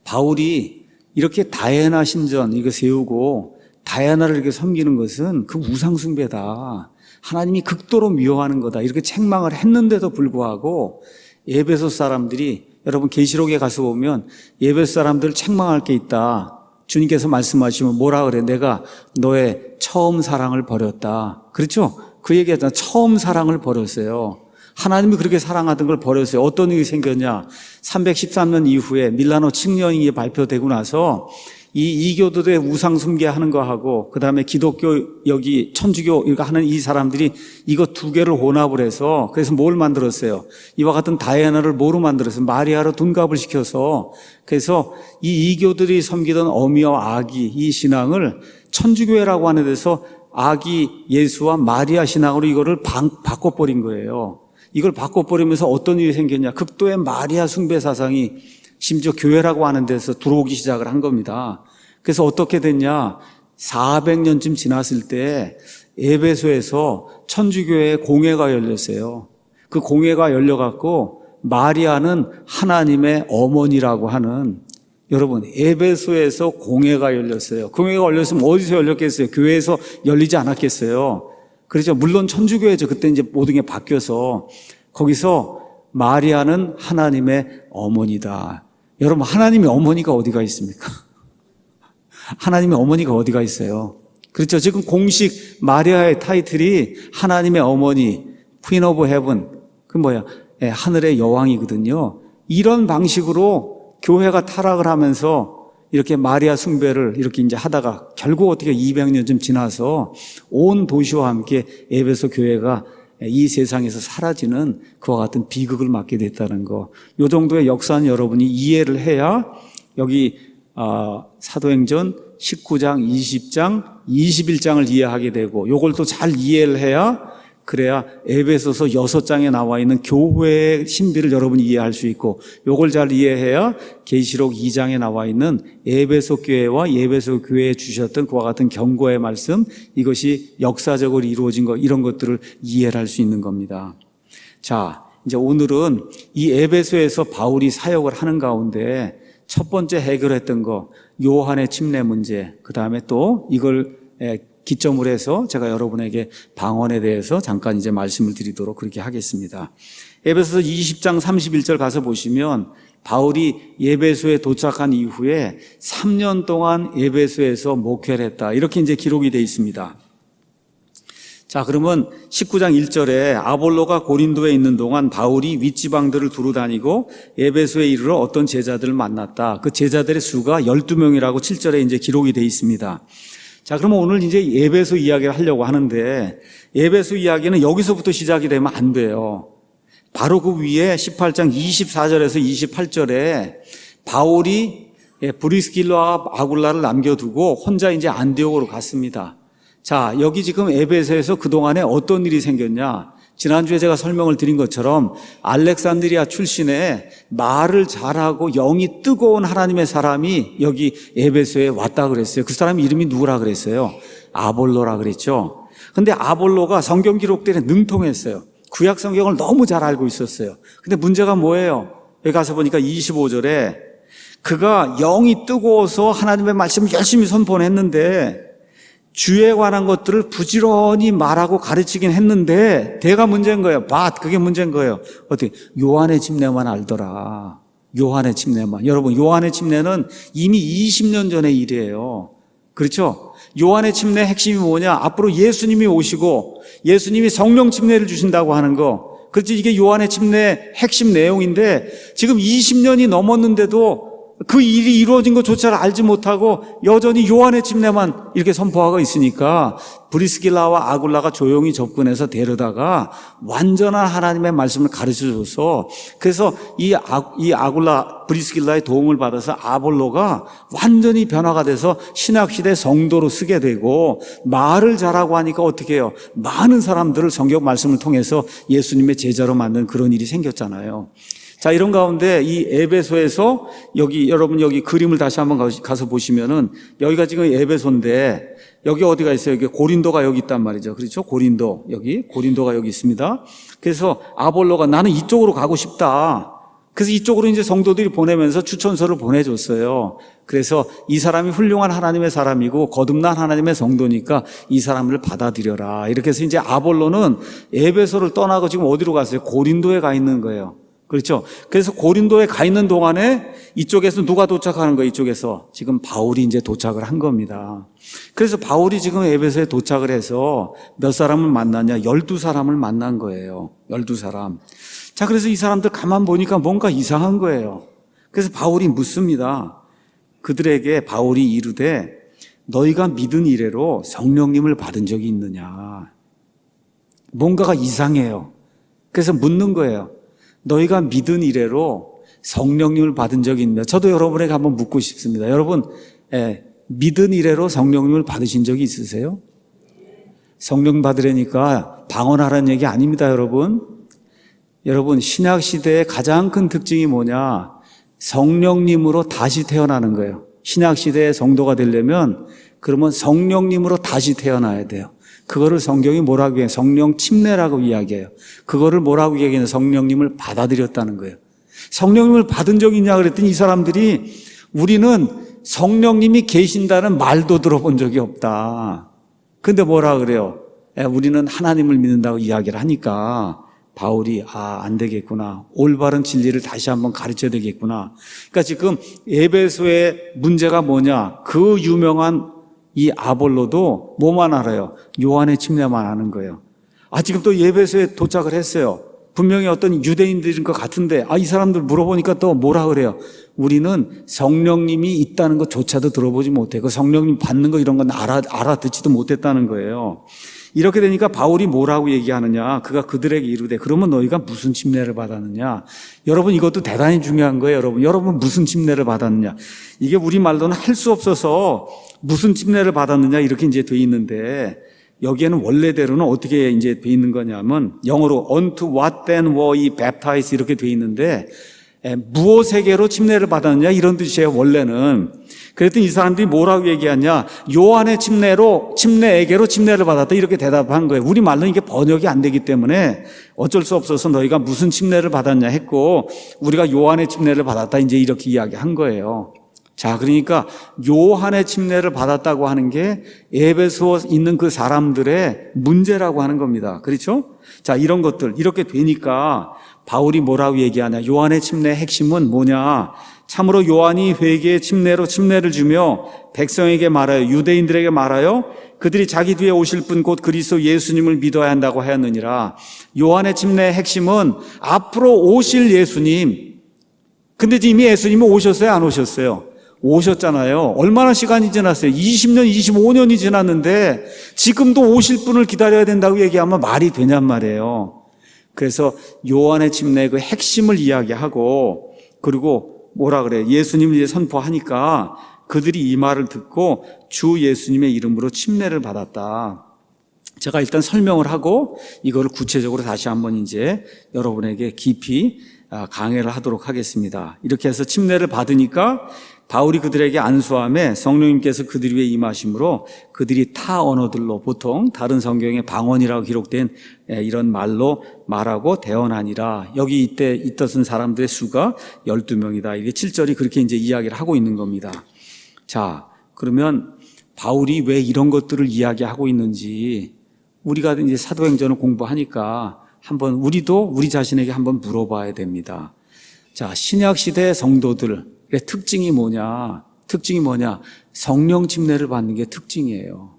바울이 이렇게 다이아나 신전 이거 세우고 다이아나를 이렇게 섬기는 것은 그 우상 숭배다. 하나님이 극도로 미워하는 거다. 이렇게 책망을 했는데도 불구하고 에베소 사람들이, 여러분 계시록에 가서 보면 에베소 사람들 책망할 게 있다. 주님께서 말씀하시면 뭐라 그래? 내가 너의 처음 사랑을 버렸다. 그렇죠? 그 얘기하잖아. 처음 사랑을 버렸어요. 하나님이 그렇게 사랑하던 걸 버렸어요. 어떤 일이 생겼냐? 313년 이후에 밀라노 칙령이 발표되고 나서 이 이교도들의 우상 숭배하는 거 하고, 그 다음에 기독교, 여기 천주교 이거 하는 이 사람들이 이거 두 개를 혼합을 해서, 그래서 뭘 만들었어요? 이와 같은 다이아나를 뭐로 만들었어요? 마리아로 둔갑을 시켜서, 그래서 이 이교들이 섬기던 어미와 아기, 이 신앙을 천주교회라고 하는 데서 아기 예수와 마리아 신앙으로 이거를 바꿔버린 거예요. 이걸 바꿔버리면서 어떤 일이 생겼냐? 극도의 마리아 숭배 사상이 심지어 교회라고 하는 데서 들어오기 시작을 한 겁니다. 그래서 어떻게 됐냐? 400년쯤 지났을 때 에베소에서 천주교회 공회가 열렸어요. 그 공회가 열려갖고 마리아는 하나님의 어머니라고 하는, 여러분 에베소에서 공회가 열렸어요. 공회가 열렸으면 어디서 열렸겠어요? 교회에서 열리지 않았겠어요? 그렇죠. 물론 천주교회죠. 그때 이제 모든 게 바뀌어서 거기서 마리아는 하나님의 어머니다. 여러분 하나님의 어머니가 어디가 있습니까? 하나님의 어머니가 어디가 있어요? 그렇죠. 지금 공식 마리아의 타이틀이 하나님의 어머니, Queen of Heaven, 그 뭐야? 하늘의 여왕이거든요. 이런 방식으로 교회가 타락을 하면서 이렇게 마리아 숭배를 이렇게 이제 하다가 결국 어떻게 200년쯤 지나서 온 도시와 함께 에베소 교회가 이 세상에서 사라지는 그와 같은 비극을 맞게 됐다는 거. 이 정도의 역사는 여러분이 이해를 해야 여기 사도행전 19장, 20장, 21장을 이해하게 되고, 요걸 또 잘 이해를 해야, 그래야 에베소서 6장에 나와 있는 교회의 신비를 여러분이 이해할 수 있고, 요걸 잘 이해해야 계시록 2장에 나와 있는 에베소 교회와 에베소 교회에 주셨던 그와 같은 경고의 말씀, 이것이 역사적으로 이루어진 것, 이런 것들을 이해를 할 수 있는 겁니다. 자, 이제 오늘은 이 에베소에서 바울이 사역을 하는 가운데 첫 번째 해결했던 거, 요한의 침례 문제, 그 다음에 또 이걸 기점으로 해서 제가 여러분에게 방언에 대해서 잠깐 이제 말씀을 드리도록 그렇게 하겠습니다. 에베소서 20장 31절 가서 보시면 바울이 에베소에 도착한 이후에 3년 동안 에베소에서 목회를 했다. 이렇게 이제 기록이 되어 있습니다. 자, 그러면 19장 1절에 아볼로가 고린도에 있는 동안 바울이 윗지방들을 두루 다니고 에베소에 이르러 어떤 제자들을 만났다. 그 제자들의 수가 12명이라고 7절에 이제 기록이 되어 있습니다. 자, 그러면 오늘 이제 에베소 이야기를 하려고 하는데, 에베소 이야기는 여기서부터 시작이 되면 안 돼요. 바로 그 위에 18장 24절에서 28절에 바울이 브리스길라와 아굴라를 남겨두고 혼자 이제 안디옥으로 갔습니다. 자, 여기 지금 에베소에서 그동안에 어떤 일이 생겼냐? 지난주에 제가 설명을 드린 것처럼 알렉산드리아 출신의 말을 잘하고 영이 뜨거운 하나님의 사람이 여기 에베소에 왔다 그랬어요. 그 사람 이름이 누구라 그랬어요? 아볼로라 그랬죠. 근데 아볼로가 성경 기록들에 능통했어요. 구약 성경을 너무 잘 알고 있었어요. 근데 문제가 뭐예요? 여기 가서 보니까 25절에 그가 영이 뜨거워서 하나님의 말씀을 열심히 선포는 했는데 주에 관한 것들을 부지런히 말하고 가르치긴 했는데 대가 문제인 거예요. 그게 문제인 거예요. 어떻게? 요한의 침례만 알더라. 요한의 침례만. 여러분, 요한의 침례는 이미 20년 전의 일이에요. 그렇죠? 요한의 침례의 핵심이 뭐냐? 앞으로 예수님이 오시고 예수님이 성령 침례를 주신다고 하는 거. 그렇지, 이게 요한의 침례의 핵심 내용인데 지금 20년이 넘었는데도 그 일이 이루어진 것조차 알지 못하고 여전히 요한의 침례만 이렇게 선포하고 있으니까 브리스길라와 아굴라가 조용히 접근해서 데려다가 완전한 하나님의 말씀을 가르쳐줘서, 그래서 이 아굴라 브리스길라의 도움을 받아서 아볼로가 완전히 변화가 돼서 신학시대 성도로 쓰게 되고, 말을 잘하고 하니까 어떻게 해요? 많은 사람들을 성경 말씀을 통해서 예수님의 제자로 만든 그런 일이 생겼잖아요. 자, 이런 가운데 이 에베소에서 여러분 여기 그림을 다시 한번 가서 보시면은 여기가 지금 에베소인데 여기 어디가 있어요? 여기 고린도가 여기 있단 말이죠. 그렇죠? 고린도가 여기 있습니다. 그래서 아볼로가 나는 이쪽으로 가고 싶다. 그래서 이쪽으로 이제 성도들이 보내면서 추천서를 보내줬어요. 그래서 이 사람이 훌륭한 하나님의 사람이고 거듭난 하나님의 성도니까 이 사람을 받아들여라. 이렇게 해서 이제 아볼로는 에베소를 떠나고 지금 어디로 갔어요? 고린도에 가 있는 거예요. 그렇죠? 그래서 고린도에 가 있는 동안에 이쪽에서 누가 도착하는 거예요? 이쪽에서 지금 바울이 이제 도착을 한 겁니다. 그래서 바울이 지금 에베소에 도착을 해서 몇 사람을 만났냐? 12사람을 만난 거예요. 12사람. 자, 그래서 이 사람들 가만 보니까 뭔가 이상한 거예요. 그래서 바울이 묻습니다. 그들에게 바울이 이르되 너희가 믿은 이래로 성령님을 받은 적이 있느냐? 뭔가가 이상해요. 그래서 묻는 거예요. 너희가 믿은 이래로 성령님을 받은 적이 있느냐? 저도 여러분에게 한번 묻고 싶습니다. 여러분, 믿은 이래로 성령님을 받으신 적이 있으세요? 성령 받으려니까 방언하라는 얘기 아닙니다, 여러분. 여러분, 신약 시대의 가장 큰 특징이 뭐냐? 성령님으로 다시 태어나는 거예요. 신약 시대의 성도가 되려면 그러면 성령님으로 다시 태어나야 돼요. 그거를 성경이 뭐라고 해요? 성령 침례라고 이야기해요. 그거를 뭐라고 이야기해요? 성령님을 받아들였다는 거예요. 성령님을 받은 적이 있냐 그랬더니 이 사람들이 우리는 성령님이 계신다는 말도 들어본 적이 없다. 근데 뭐라 그래요? 우리는 하나님을 믿는다고 이야기를 하니까 바울이 안 되겠구나. 올바른 진리를 다시 한번 가르쳐야 되겠구나. 그러니까 지금 에베소의 문제가 뭐냐? 그 유명한 이 아볼로도 뭐만 알아요? 요한의 침례만 아는 거예요. 지금 또 에베소에 도착을 했어요. 분명히 어떤 유대인들인 것 같은데 이 사람들 물어보니까 또 뭐라 그래요? 우리는 성령님이 있다는 것조차도 들어보지 못해. 그 성령님 받는 거 이런 건 알아듣지도 못했다는 거예요. 이렇게 되니까 바울이 뭐라고 얘기하느냐? 그가 그들에게 이르되 그러면 너희가 무슨 침례를 받았느냐? 여러분 이것도 대단히 중요한 거예요. 여러분 무슨 침례를 받았느냐? 이게 우리말로는 할 수 없어서 무슨 침례를 받았느냐 이렇게 이제 돼 있는데 여기에는 원래대로는 어떻게 이제 돼 있는 거냐면 영어로 unto what then were ye baptized 이렇게 돼 있는데 무엇에게로 침례를 받았느냐 이런 뜻이에요. 원래는. 그랬더니 이 사람들이 뭐라고 얘기하냐? 요한의 침례에게로 침례를 받았다 이렇게 대답한 거예요. 우리말로는 이게 번역이 안 되기 때문에 어쩔 수 없어서 너희가 무슨 침례를 받았냐 했고 우리가 요한의 침례를 받았다 이제 이렇게 이야기한 거예요. 자, 그러니까 요한의 침례를 받았다고 하는 게 에베소에 있는 그 사람들의 문제라고 하는 겁니다. 그렇죠? 자, 이런 것들 이렇게 되니까 바울이 뭐라고 얘기하냐? 요한의 침례의 핵심은 뭐냐? 참으로 요한이 회개의 침례로 침례를 주며 백성에게 말하여 유대인들에게 말하여 그들이 자기 뒤에 오실 분 곧 그리스도 예수님을 믿어야 한다고 하였느니라. 요한의 침례의 핵심은 앞으로 오실 예수님. 근데 이미 예수님은 오셨어요? 안 오셨어요? 오셨잖아요. 얼마나 시간이 지났어요? 20년, 25년이 지났는데 지금도 오실 분을 기다려야 된다고 얘기하면 말이 되냔 말이에요. 그래서 요한의 침례의 그 핵심을 이야기하고 그리고 뭐라 그래요? 예수님을 이제 선포하니까 그들이 이 말을 듣고 주 예수님의 이름으로 침례를 받았다. 제가 일단 설명을 하고 이거를 구체적으로 다시 한번 이제 여러분에게 깊이 강해를 하도록 하겠습니다. 이렇게 해서 침례를 받으니까 바울이 그들에게 안수함에 성령님께서 그들 위에 임하심으로 그들이 타 언어들로 보통 다른 성경에 방언이라고 기록된 이런 말로 말하고 대언하니라. 여기 이때 있었던 사람들의 수가 12명이다. 이게 7절이 그렇게 이제 이야기를 하고 있는 겁니다. 자, 그러면 바울이 왜 이런 것들을 이야기하고 있는지 우리가 이제 사도행전을 공부하니까 한번 우리도 우리 자신에게 한번 물어봐야 됩니다. 자, 신약 시대 성도들 특징이 뭐냐? 성령 침례를 받는 게 특징이에요.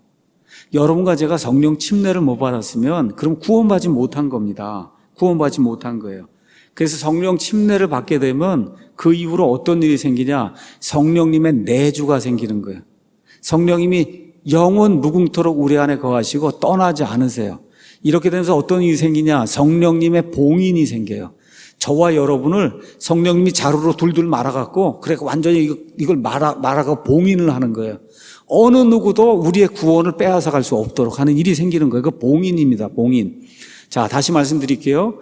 여러분과 제가 성령 침례를 못 받았으면 그럼 구원받지 못한 겁니다. 구원받지 못한 거예요. 그래서 성령 침례를 받게 되면 그 이후로 어떤 일이 생기냐? 성령님의 내주가 생기는 거예요. 성령님이 영원 무궁토록 우리 안에 거하시고 떠나지 않으세요. 이렇게 되면서 어떤 일이 생기냐? 성령님의 봉인이 생겨요. 저와 여러분을 성령님이 자루로 둘둘 말아갖고 그래 완전히 이걸 말아가 봉인을 하는 거예요. 어느 누구도 우리의 구원을 빼앗아 갈 수 없도록 하는 일이 생기는 거예요. 그 봉인입니다. 봉인. 자, 다시 말씀드릴게요.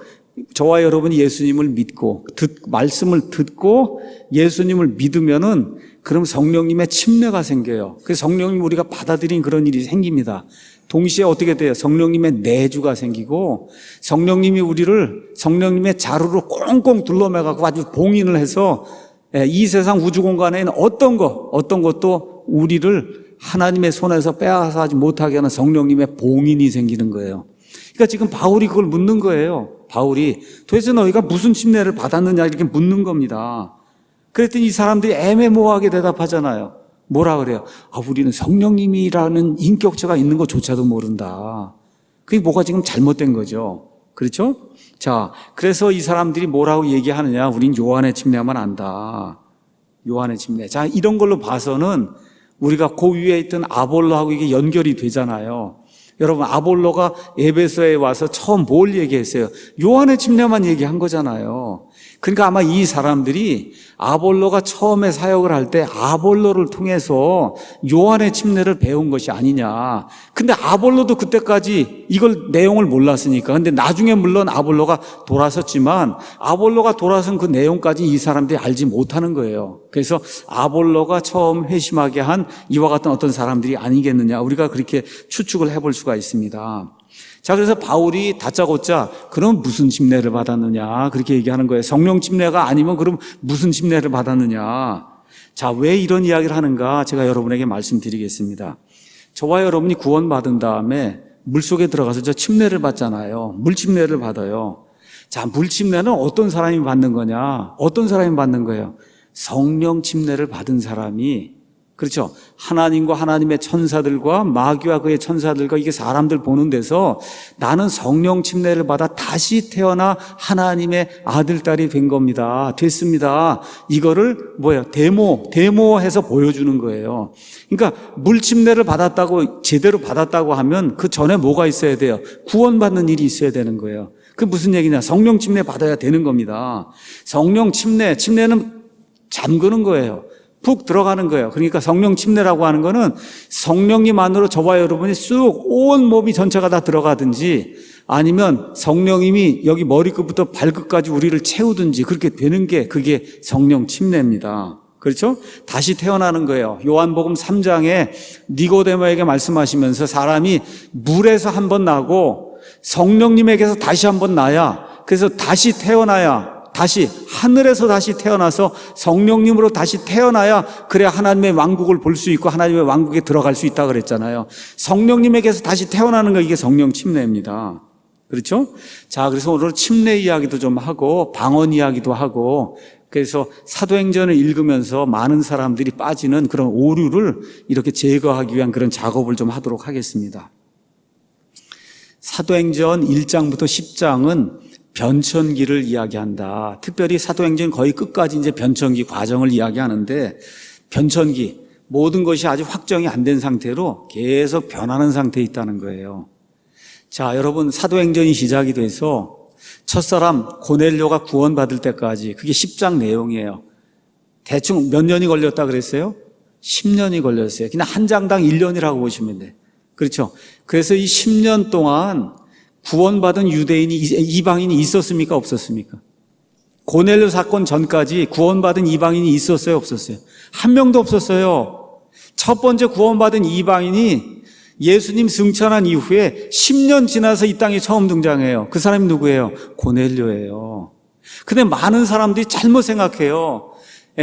저와 여러분이 예수님을 믿고 말씀을 듣고 예수님을 믿으면은 그럼 성령님의 침례가 생겨요. 그래서 성령님 우리가 받아들인 그런 일이 생깁니다. 동시에 어떻게 돼요? 성령님의 내주가 생기고 성령님이 우리를 성령님의 자루로 꽁꽁 둘러매갖고 아주 봉인을 해서 이 세상 우주 공간에 있는 어떤 것도 우리를 하나님의 손에서 빼앗아 하지 못하게 하는 성령님의 봉인이 생기는 거예요. 그러니까 지금 바울이 그걸 묻는 거예요. 바울이 도대체 너희가 무슨 침례를 받았느냐 이렇게 묻는 겁니다. 그랬더니 이 사람들이 애매모호하게 대답하잖아요. 뭐라 그래요? 우리는 성령님이라는 인격체가 있는 것조차도 모른다. 그게 뭐가 지금 잘못된 거죠. 그렇죠? 자, 그래서 이 사람들이 뭐라고 얘기하느냐? 우린 요한의 침례만 안다. 요한의 침례. 자, 이런 걸로 봐서는 우리가 그 위에 있던 아볼로하고 이게 연결이 되잖아요. 여러분, 아볼로가 에베소에 와서 처음 뭘 얘기했어요? 요한의 침례만 얘기한 거잖아요. 그러니까 아마 이 사람들이 아볼로가 처음에 사역을 할 때 아볼로를 통해서 요한의 침례를 배운 것이 아니냐. 근데 아볼로도 그때까지 이걸 내용을 몰랐으니까. 근데 나중에 물론 아볼로가 돌아섰지만 아볼로가 돌아선 그 내용까지 이 사람들이 알지 못하는 거예요. 그래서 아볼로가 처음 회심하게 한 이와 같은 어떤 사람들이 아니겠느냐. 우리가 그렇게 추측을 해볼 수가 있습니다. 자, 그래서 바울이 다짜고짜 그럼 무슨 침례를 받았느냐 그렇게 얘기하는 거예요. 성령 침례가 아니면 그럼 무슨 침례를 받았느냐. 자, 왜 이런 이야기를 하는가 제가 여러분에게 말씀드리겠습니다. 저와 여러분이 구원받은 다음에 물속에 들어가서 저 침례를 받잖아요. 물침례를 받아요. 자, 물침례는 어떤 사람이 받는 거냐? 어떤 사람이 받는 거예요? 성령 침례를 받은 사람이, 그렇죠. 하나님과 하나님의 천사들과 마귀와 그의 천사들과 이게 사람들 보는 데서 나는 성령 침례를 받아 다시 태어나 하나님의 아들, 딸이 된 겁니다. 됐습니다. 이거를 데모해서 보여주는 거예요. 그러니까 물 침례를 받았다고, 제대로 받았다고 하면 그 전에 뭐가 있어야 돼요? 구원받는 일이 있어야 되는 거예요. 그게 무슨 얘기냐? 성령 침례 받아야 되는 겁니다. 성령 침례는 잠그는 거예요. 푹 들어가는 거예요. 그러니까 성령 침례라고 하는 거는 성령님 안으로 저와 여러분이 쑥 온 몸이 전체가 다 들어가든지 아니면 성령님이 여기 머리끝부터 발끝까지 우리를 채우든지 그렇게 되는 게 그게 성령 침례입니다. 그렇죠? 다시 태어나는 거예요. 요한복음 3장에 니고데모에게 말씀하시면서 사람이 물에서 한번 나고 성령님에게서 다시 한번 나야, 그래서 다시 태어나야, 다시 하늘에서 다시 태어나서 성령님으로 다시 태어나야 그래야 하나님의 왕국을 볼 수 있고 하나님의 왕국에 들어갈 수 있다 그랬잖아요. 성령님에게서 다시 태어나는 거, 이게 성령 침례입니다. 그렇죠? 자, 그래서 오늘 침례 이야기도 좀 하고 방언 이야기도 하고, 그래서 사도행전을 읽으면서 많은 사람들이 빠지는 그런 오류를 이렇게 제거하기 위한 그런 작업을 좀 하도록 하겠습니다. 사도행전 1장부터 10장은 변천기를 이야기한다. 특별히 사도행전 거의 끝까지 이제 변천기 과정을 이야기하는데, 변천기, 모든 것이 아직 확정이 안 된 상태로 계속 변하는 상태에 있다는 거예요. 자, 여러분, 사도행전이 시작이 돼서 첫사람 고넬료가 구원받을 때까지, 그게 10장 내용이에요. 대충 몇 년이 걸렸다 그랬어요? 10년이 걸렸어요. 그냥 한 장당 1년이라고 보시면 돼요. 그렇죠? 그래서 이 10년 동안 구원받은 유대인이, 이방인이 있었습니까? 없었습니까? 고넬료 사건 전까지 구원받은 이방인이 있었어요? 없었어요? 한 명도 없었어요. 첫 번째 구원받은 이방인이 예수님 승천한 이후에 10년 지나서 이 땅에 처음 등장해요. 그 사람이 누구예요? 고넬료예요. 근데 많은 사람들이 잘못 생각해요.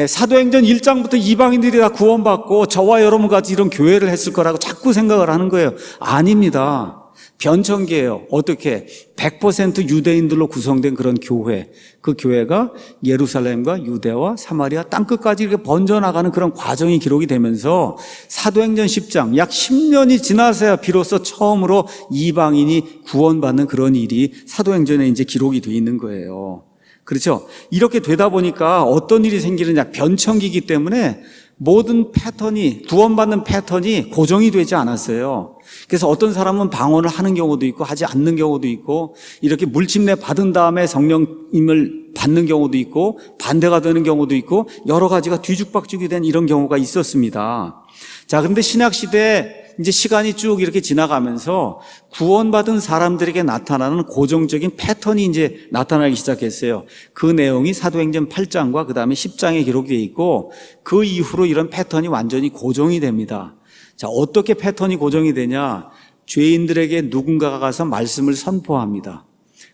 사도행전 1장부터 이방인들이 다 구원받고 저와 여러분같이 이런 교회를 했을 거라고 자꾸 생각을 하는 거예요. 아닙니다. 변천기예요. 어떻게? 100% 유대인들로 구성된 그런 교회. 그 교회가 예루살렘과 유대와 사마리아 땅끝까지 이렇게 번져나가는 그런 과정이 기록이 되면서 사도행전 10장, 약 10년이 지나서야 비로소 처음으로 이방인이 구원받는 그런 일이 사도행전에 이제 기록이 되어 있는 거예요. 그렇죠? 이렇게 되다 보니까 어떤 일이 생기느냐? 변천기이기 때문에 모든 패턴이, 구원받는 패턴이 고정이 되지 않았어요. 그래서 어떤 사람은 방언을 하는 경우도 있고 하지 않는 경우도 있고, 이렇게 물침례 받은 다음에 성령님을 받는 경우도 있고 반대가 되는 경우도 있고, 여러 가지가 뒤죽박죽이 된 이런 경우가 있었습니다. 자, 그런데 신약시대 이제 시간이 쭉 이렇게 지나가면서 구원받은 사람들에게 나타나는 고정적인 패턴이 이제 나타나기 시작했어요. 그 내용이 사도행전 8장과 그 다음에 10장에 기록되어 있고 그 이후로 이런 패턴이 완전히 고정이 됩니다. 자, 어떻게 패턴이 고정이 되냐? 죄인들에게 누군가가 가서 말씀을 선포합니다.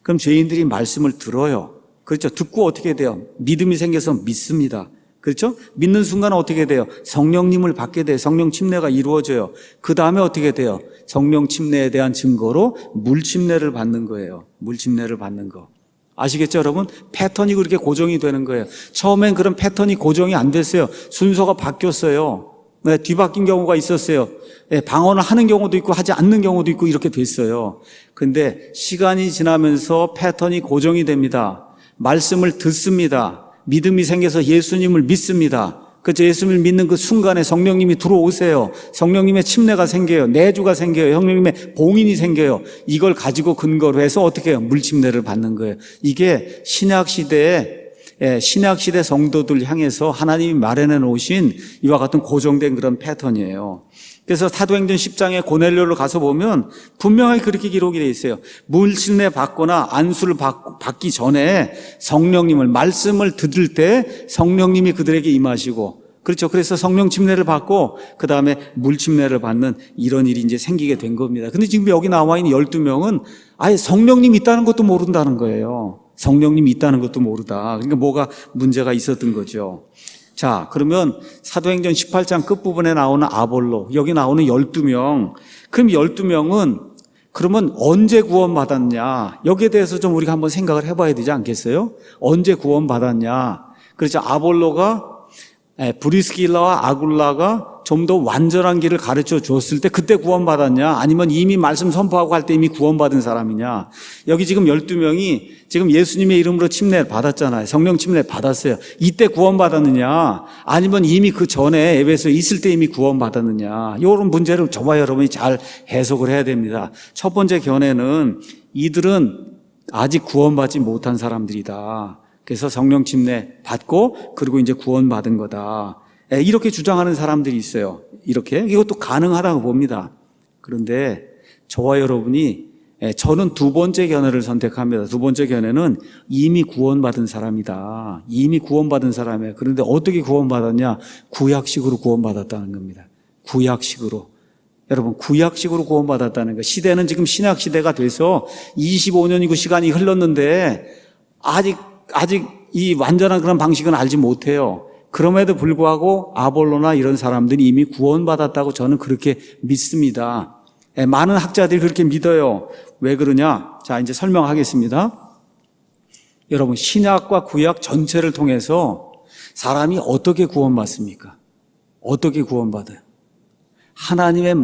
그럼 죄인들이 말씀을 들어요. 그렇죠? 듣고 어떻게 돼요? 믿음이 생겨서 믿습니다. 그렇죠? 믿는 순간 어떻게 돼요? 성령님을 받게 돼요. 성령 침례가 이루어져요. 그 다음에 어떻게 돼요? 성령 침례에 대한 증거로 물 침례를 받는 거예요. 물 침례를 받는 거. 아시겠죠, 여러분? 패턴이 그렇게 고정이 되는 거예요. 처음엔 그런 패턴이 고정이 안 됐어요. 순서가 바뀌었어요. 네, 뒤바뀐 경우가 있었어요. 네, 방언을 하는 경우도 있고 하지 않는 경우도 있고 이렇게 됐어요. 근데 시간이 지나면서 패턴이 고정이 됩니다. 말씀을 듣습니다. 믿음이 생겨서 예수님을 믿습니다. 그래서 예수님을 믿는 그 순간에 성령님이 들어오세요. 성령님의 침례가 생겨요. 내주가 생겨요. 성령님의 봉인이 생겨요. 이걸 가지고 근거로 해서 어떻게 해요? 물침례를 받는 거예요. 이게 신약시대 성도들 향해서 하나님이 마련해 놓으신 이와 같은 고정된 그런 패턴이에요. 그래서 사도행전 10장에 고넬료를 가서 보면 분명하게 그렇게 기록이 되어 있어요. 물침례 받거나 안수를 받기 전에 성령님을, 말씀을 들을 때 성령님이 그들에게 임하시고, 그렇죠. 그래서 성령 침례를 받고 그 다음에 물 침례를 받는 이런 일이 이제 생기게 된 겁니다. 근데 지금 여기 나와 있는 12명은 아예 성령님이 있다는 것도 모른다는 거예요. 성령님이 있다는 것도 모르다. 그러니까 뭐가 문제가 있었던 거죠. 자, 그러면 사도행전 18장 끝부분에 나오는 아볼로, 여기 나오는 12명. 그럼 12명은 그러면 언제 구원받았냐? 여기에 대해서 좀 우리가 한번 생각을 해봐야 되지 않겠어요? 언제 구원받았냐? 그렇죠. 아볼로가 브리스길라와 아굴라가 좀 더 완전한 길을 가르쳐 줬을 때 그때 구원받았냐? 아니면 이미 말씀 선포하고 할 때 이미 구원받은 사람이냐? 여기 지금 12명이 지금 예수님의 이름으로 침례 받았잖아요. 성령 침례 받았어요. 이때 구원받았느냐? 아니면 이미 그 전에 에베소에 있을 때 이미 구원받았느냐? 이런 문제를 저와 여러분이 잘 해석을 해야 됩니다. 첫 번째 견해는 이들은 아직 구원받지 못한 사람들이다. 그래서 성령 침례 받고 그리고 이제 구원받은 거다. 이렇게 주장하는 사람들이 있어요. 이렇게. 이것도 가능하다고 봅니다. 그런데 저와 여러분이 저는 두 번째 견해를 선택합니다. 두 번째 견해는 이미 구원받은 사람이다. 이미 구원받은 사람이에요. 그런데 어떻게 구원받았냐? 구약식으로 구원받았다는 겁니다. 구약식으로. 여러분, 구약식으로 구원받았다는 거. 시대는 지금 신약 시대가 돼서 25년이고 시간이 흘렀는데 아직 이 완전한 그런 방식은 알지 못해요. 그럼에도 불구하고 아볼로나 이런 사람들이 이미 구원받았다고 저는 그렇게 믿습니다. 많은 학자들이 그렇게 믿어요. 왜 그러냐? 자, 이제 설명하겠습니다. 여러분, 신약과 구약 전체를 통해서 사람이 어떻게 구원받습니까? 어떻게 구원받아요? 하나님의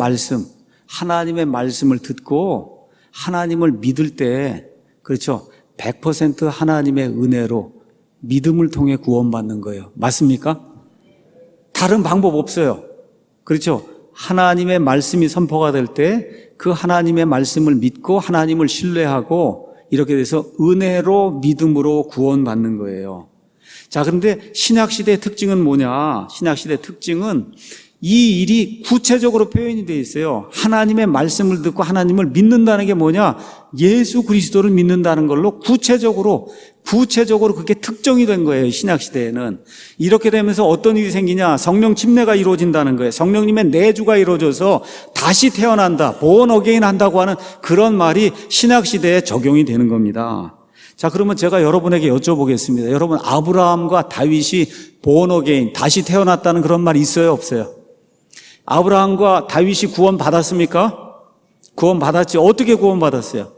말씀을 듣고 하나님을 믿을 때, 그렇죠? 100% 하나님의 은혜로 믿음을 통해 구원받는 거예요. 맞습니까? 다른 방법 없어요. 그렇죠? 하나님의 말씀이 선포가 될 때 그 하나님의 말씀을 믿고 하나님을 신뢰하고 이렇게 돼서 은혜로 믿음으로 구원받는 거예요. 자, 그런데 신약시대의 특징은 뭐냐? 신약시대의 특징은 이 일이 구체적으로 표현이 되어 있어요. 하나님의 말씀을 듣고 하나님을 믿는다는 게 뭐냐? 예수 그리스도를 믿는다는 걸로 구체적으로 그게 특정이 된 거예요. 신약시대에는. 이렇게 되면서 어떤 일이 생기냐? 성령 침례가 이루어진다는 거예요. 성령님의 내주가 이루어져서 다시 태어난다, born again 한다고 하는 그런 말이 신약시대에 적용이 되는 겁니다. 자, 그러면 제가 여러분에게 여쭤보겠습니다. 여러분, 아브라함과 다윗이 born again, 다시 태어났다는 그런 말 있어요, 없어요? 아브라함과 다윗이 구원받았습니까? 구원받았지. 어떻게 구원받았어요?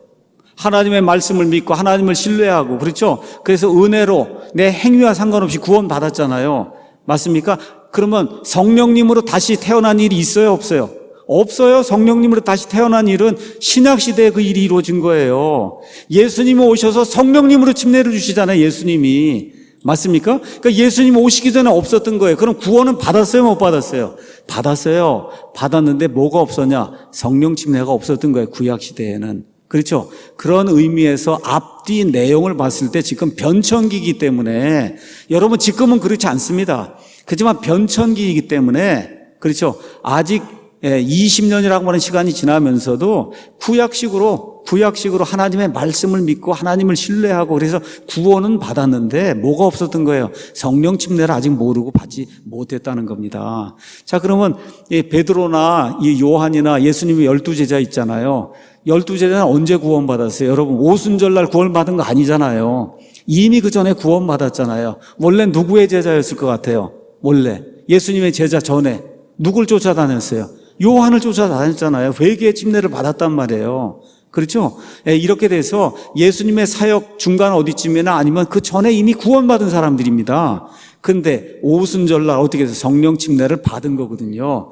하나님의 말씀을 믿고 하나님을 신뢰하고, 그렇죠? 그래서 은혜로 내 행위와 상관없이 구원받았잖아요. 맞습니까? 그러면 성령님으로 다시 태어난 일이 있어요, 없어요? 없어요. 성령님으로 다시 태어난 일은 신약시대에 그 일이 이루어진 거예요. 예수님이 오셔서 성령님으로 침례를 주시잖아요, 예수님이. 맞습니까? 그러니까 예수님 오시기 전에 없었던 거예요. 그럼 구원은 받았어요, 못 받았어요? 받았어요. 받았는데 뭐가 없었냐? 성령 침례가 없었던 거예요, 구약시대에는. 그렇죠? 그런 의미에서 앞뒤 내용을 봤을 때 지금 변천기이기 때문에, 여러분 지금은 그렇지 않습니다. 그렇지만 변천기이기 때문에, 그렇죠? 아직 20년이라고 하는 시간이 지나면서도 구약식으로 하나님의 말씀을 믿고 하나님을 신뢰하고 그래서 구원은 받았는데 뭐가 없었던 거예요? 성령 침례를 아직 모르고 받지 못했다는 겁니다. 자, 그러면 이 베드로나 이 요한이나 예수님의 12제자 있잖아요. 12제자는 언제 구원받았어요? 여러분, 오순절날 구원받은 거 아니잖아요. 이미 그 전에 구원받았잖아요. 원래 누구의 제자였을 것 같아요? 원래 예수님의 제자 전에 누굴 쫓아다녔어요? 요한을 쫓아다녔잖아요. 회개의 침례를 받았단 말이에요. 그렇죠? 이렇게 돼서 예수님의 사역 중간 어디쯤이나 아니면 그 전에 이미 구원받은 사람들입니다. 근데 오순절날 어떻게 해서 성령 침례를 받은 거거든요.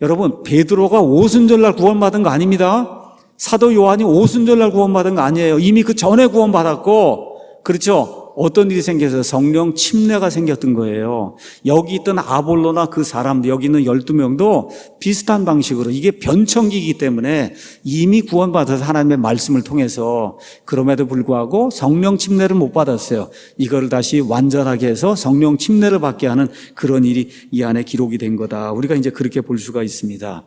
여러분, 베드로가 오순절날 구원받은 거 아닙니다. 사도 요한이 오순절날 구원받은 거 아니에요. 이미 그 전에 구원받았고, 그렇죠? 어떤 일이 생겨서 성령 침례가 생겼던 거예요. 여기 있던 아볼로나 그 사람들, 여기 있는 12명도 비슷한 방식으로 이게 변천기이기 때문에 이미 구원받아서 하나님의 말씀을 통해서 그럼에도 불구하고 성령 침례를 못 받았어요. 이걸 다시 완전하게 해서 성령 침례를 받게 하는 그런 일이 이 안에 기록이 된 거다. 우리가 이제 그렇게 볼 수가 있습니다.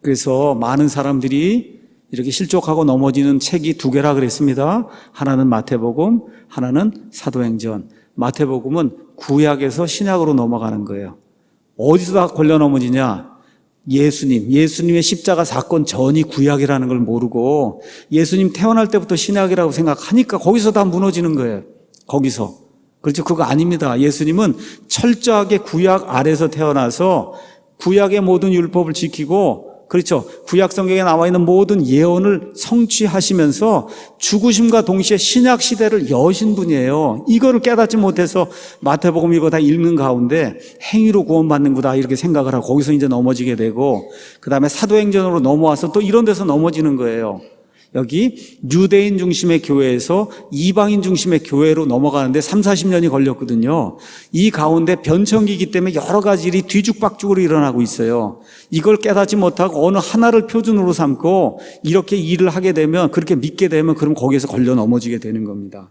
그래서 많은 사람들이 이렇게 실족하고 넘어지는 책이 두 개라 그랬습니다. 하나는 마태복음, 하나는 사도행전. 마태복음은 구약에서 신약으로 넘어가는 거예요. 어디서 다 걸려 넘어지냐? 예수님의 십자가 사건 전이 구약이라는 걸 모르고 예수님 태어날 때부터 신약이라고 생각하니까 거기서 다 무너지는 거예요. 거기서. 그렇죠? 그거 아닙니다. 예수님은 철저하게 구약 아래서 태어나서 구약의 모든 율법을 지키고, 그렇죠, 구약 성경에 나와 있는 모든 예언을 성취하시면서 죽으심과 동시에 신약 시대를 여신 분이에요. 이거를 깨닫지 못해서 마태복음 이거 다 읽는 가운데 행위로 구원받는 거다 이렇게 생각을 하고 거기서 이제 넘어지게 되고, 그 다음에 사도행전으로 넘어와서 또 이런 데서 넘어지는 거예요. 여기 유대인 중심의 교회에서 이방인 중심의 교회로 넘어가는데 30-40년이 걸렸거든요. 이 가운데 변천기이기 때문에 여러 가지 일이 뒤죽박죽으로 일어나고 있어요. 이걸 깨닫지 못하고 어느 하나를 표준으로 삼고 이렇게 일을 하게 되면, 그렇게 믿게 되면 그럼 거기에서 걸려 넘어지게 되는 겁니다.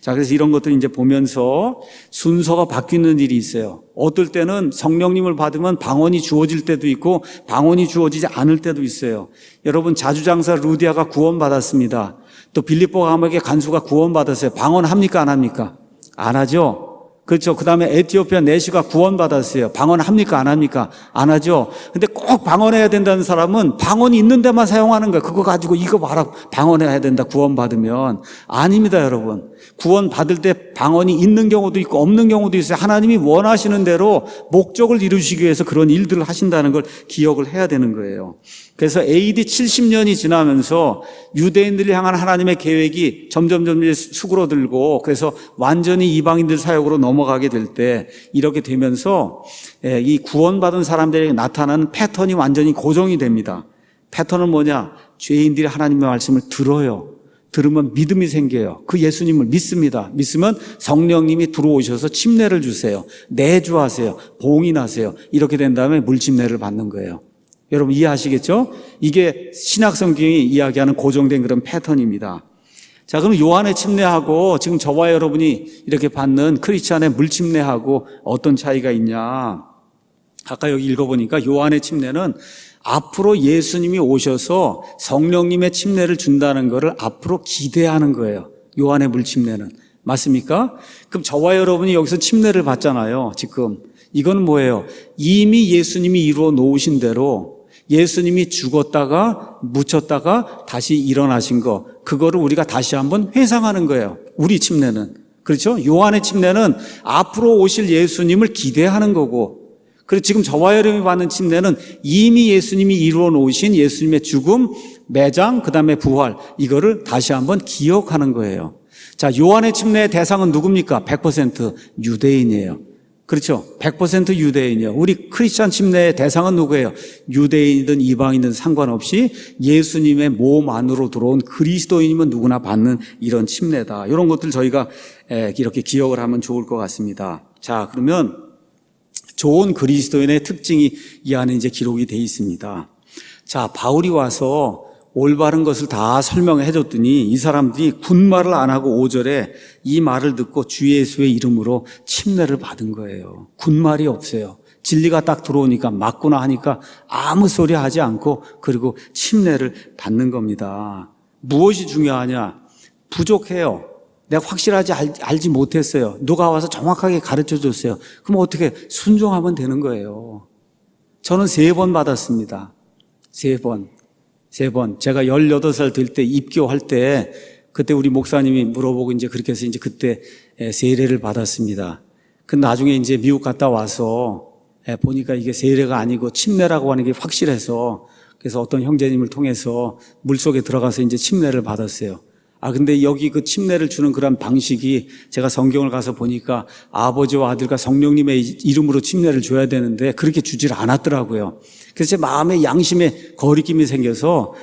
자, 그래서 이런 것들 이제 보면서 순서가 바뀌는 일이 있어요. 어떨 때는 성령님을 받으면 방언이 주어질 때도 있고 방언이 주어지지 않을 때도 있어요. 여러분, 자주장사 루디아가 구원받았습니다. 또 빌립보 감옥의 간수가 구원받았어요. 방언합니까? 안 합니까? 안 하죠. 그렇죠. 그 다음에 에티오피아 내시가 구원받았어요. 방언합니까? 안 합니까? 안 하죠. 근데 꼭 방언해야 된다는 사람은 방언이 있는 데만 사용하는 거예요. 그거 가지고 이거 봐라, 방언해야 된다, 구원받으면. 아닙니다, 여러분. 구원받을 때 방언이 있는 경우도 있고 없는 경우도 있어요. 하나님이 원하시는 대로 목적을 이루시기 위해서 그런 일들을 하신다는 걸 기억을 해야 되는 거예요. 그래서 AD 70년이 지나면서 유대인들을 향한 하나님의 계획이 점점 수그러들고, 그래서 완전히 이방인들 사역으로 넘어가게 될 때, 이렇게 되면서 이 구원받은 사람들에게 나타나는 패턴이 완전히 고정이 됩니다. 패턴은 뭐냐? 죄인들이 하나님의 말씀을 들어요. 들으면 믿음이 생겨요. 그 예수님을 믿습니다. 믿으면 성령님이 들어오셔서 침례를 주세요. 내주하세요. 봉인하세요. 이렇게 된 다음에 물침례를 받는 거예요. 여러분 이해하시겠죠? 이게 신약 성경이 이야기하는 고정된 그런 패턴입니다. 자, 그럼 요한의 침례하고 지금 저와 여러분이 이렇게 받는 크리스찬의 물침례하고 어떤 차이가 있냐? 아까 여기 읽어보니까 요한의 침례는 앞으로 예수님이 오셔서 성령님의 침례를 준다는 것을 앞으로 기대하는 거예요. 요한의 물침례는. 맞습니까? 그럼 저와 여러분이 여기서 침례를 받잖아요. 지금 이건 뭐예요? 이미 예수님이 이루어 놓으신 대로 예수님이 죽었다가 묻혔다가 다시 일어나신 거, 그거를 우리가 다시 한번 회상하는 거예요. 우리 침례는. 그렇죠? 요한의 침례는 앞으로 오실 예수님을 기대하는 거고, 그리고 지금 저와 여러분이 받는 침례는 이미 예수님이 이루어 놓으신 예수님의 죽음, 매장, 그 다음에 부활, 이거를 다시 한번 기억하는 거예요. 자, 요한의 침례의 대상은 누굽니까? 100% 유대인이에요. 그렇죠? 100% 유대인이요. 우리 크리스찬 침례의 대상은 누구예요? 유대인이든 이방인이든 상관없이 예수님의 몸 안으로 들어온 그리스도인이면 누구나 받는 이런 침례다. 이런 것들 저희가 이렇게 기억을 하면 좋을 것 같습니다. 자, 그러면 좋은 그리스도인의 특징이 이 안에 이제 기록이 되어 있습니다. 자, 바울이 와서 올바른 것을 다 설명해 줬더니 이 사람들이 군말을 안 하고 5절에 이 말을 듣고 주 예수의 이름으로 침례를 받은 거예요. 군말이 없어요. 진리가 딱 들어오니까 맞구나 하니까 아무 소리 하지 않고 그리고 침례를 받는 겁니다. 무엇이 중요하냐? 부족해요. 내가 확실하지 알지 못했어요. 누가 와서 정확하게 가르쳐 줬어요. 그럼 어떻게 순종하면 되는 거예요. 저는 3번 받았습니다. 3번. 제가 18살 될 때 입교할 때 그때 우리 목사님이 물어보고 이제 그렇게 해서 이제 그때 세례를 받았습니다. 근데 나중에 이제 미국 갔다 와서 보니까 이게 세례가 아니고 침례라고 하는 게 확실해서 그래서 어떤 형제님을 통해서 물속에 들어가서 이제 침례를 받았어요. 근데 여기 그 침례를 주는 그런 방식이 제가 성경을 가서 보니까 아버지와 아들과 성령님의 이름으로 침례를 줘야 되는데 그렇게 주질 않았더라고요. 그래서 제 마음에 양심에 거리낌이 생겨서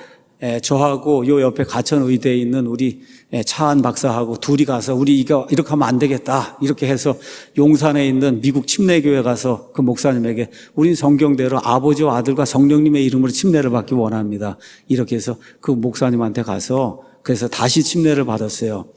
저하고 요 옆에 가천의대에 있는 우리 차한 박사하고 둘이 가서 우리 이거 이렇게 하면 안 되겠다 이렇게 해서 용산에 있는 미국 침례교회 가서 그 목사님에게 우린 성경대로 아버지와 아들과 성령님의 이름으로 침례를 받기 원합니다. 이렇게 해서 그 목사님한테 가서 그래서 다시 침례를 받았어요.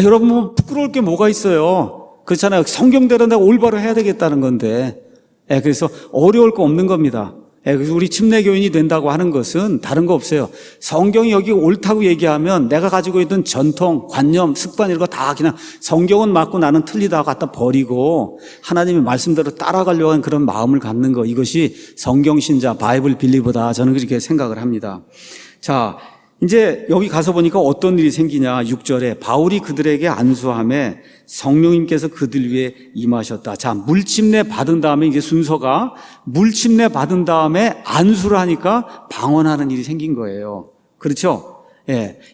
여러분 뭐 부끄러울 게 뭐가 있어요. 그렇잖아요. 성경대로 내가 올바로 해야 되겠다는 건데. 그래서 어려울 거 없는 겁니다. 그래서 우리 침례교인이 된다고 하는 것은 다른 거 없어요. 성경이 여기 옳다고 얘기하면 내가 가지고 있던 전통, 관념, 습관 이런 거 다 그냥 성경은 맞고 나는 틀리다 갖다 버리고 하나님의 말씀대로 따라가려고 하는 그런 마음을 갖는 거, 이것이 성경신자, 바이블 빌리버다. 저는 그렇게 생각을 합니다. 자, 이제 여기 가서 보니까 어떤 일이 생기냐. 6절에 바울이 그들에게 안수함에 성령님께서 그들 위에 임하셨다. 자, 물침례 받은 다음에 이제 순서가 물침례 받은 다음에 안수를 하니까 방언하는 일이 생긴 거예요. 그렇죠?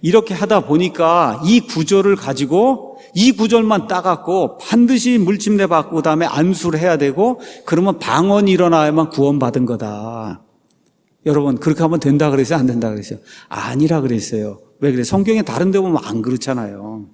이렇게 하다 보니까 이 구절을 가지고 이 구절만 따갖고 반드시 물침례 받고 그다음에 안수를 해야 되고 그러면 방언이 일어나야만 구원받은 거다. 여러분 그렇게 하면 된다 그랬어요? 안 된다 그랬어요? 아니라 그랬어요. 왜 그래? 성경에 다른 데 보면 안 그렇잖아요.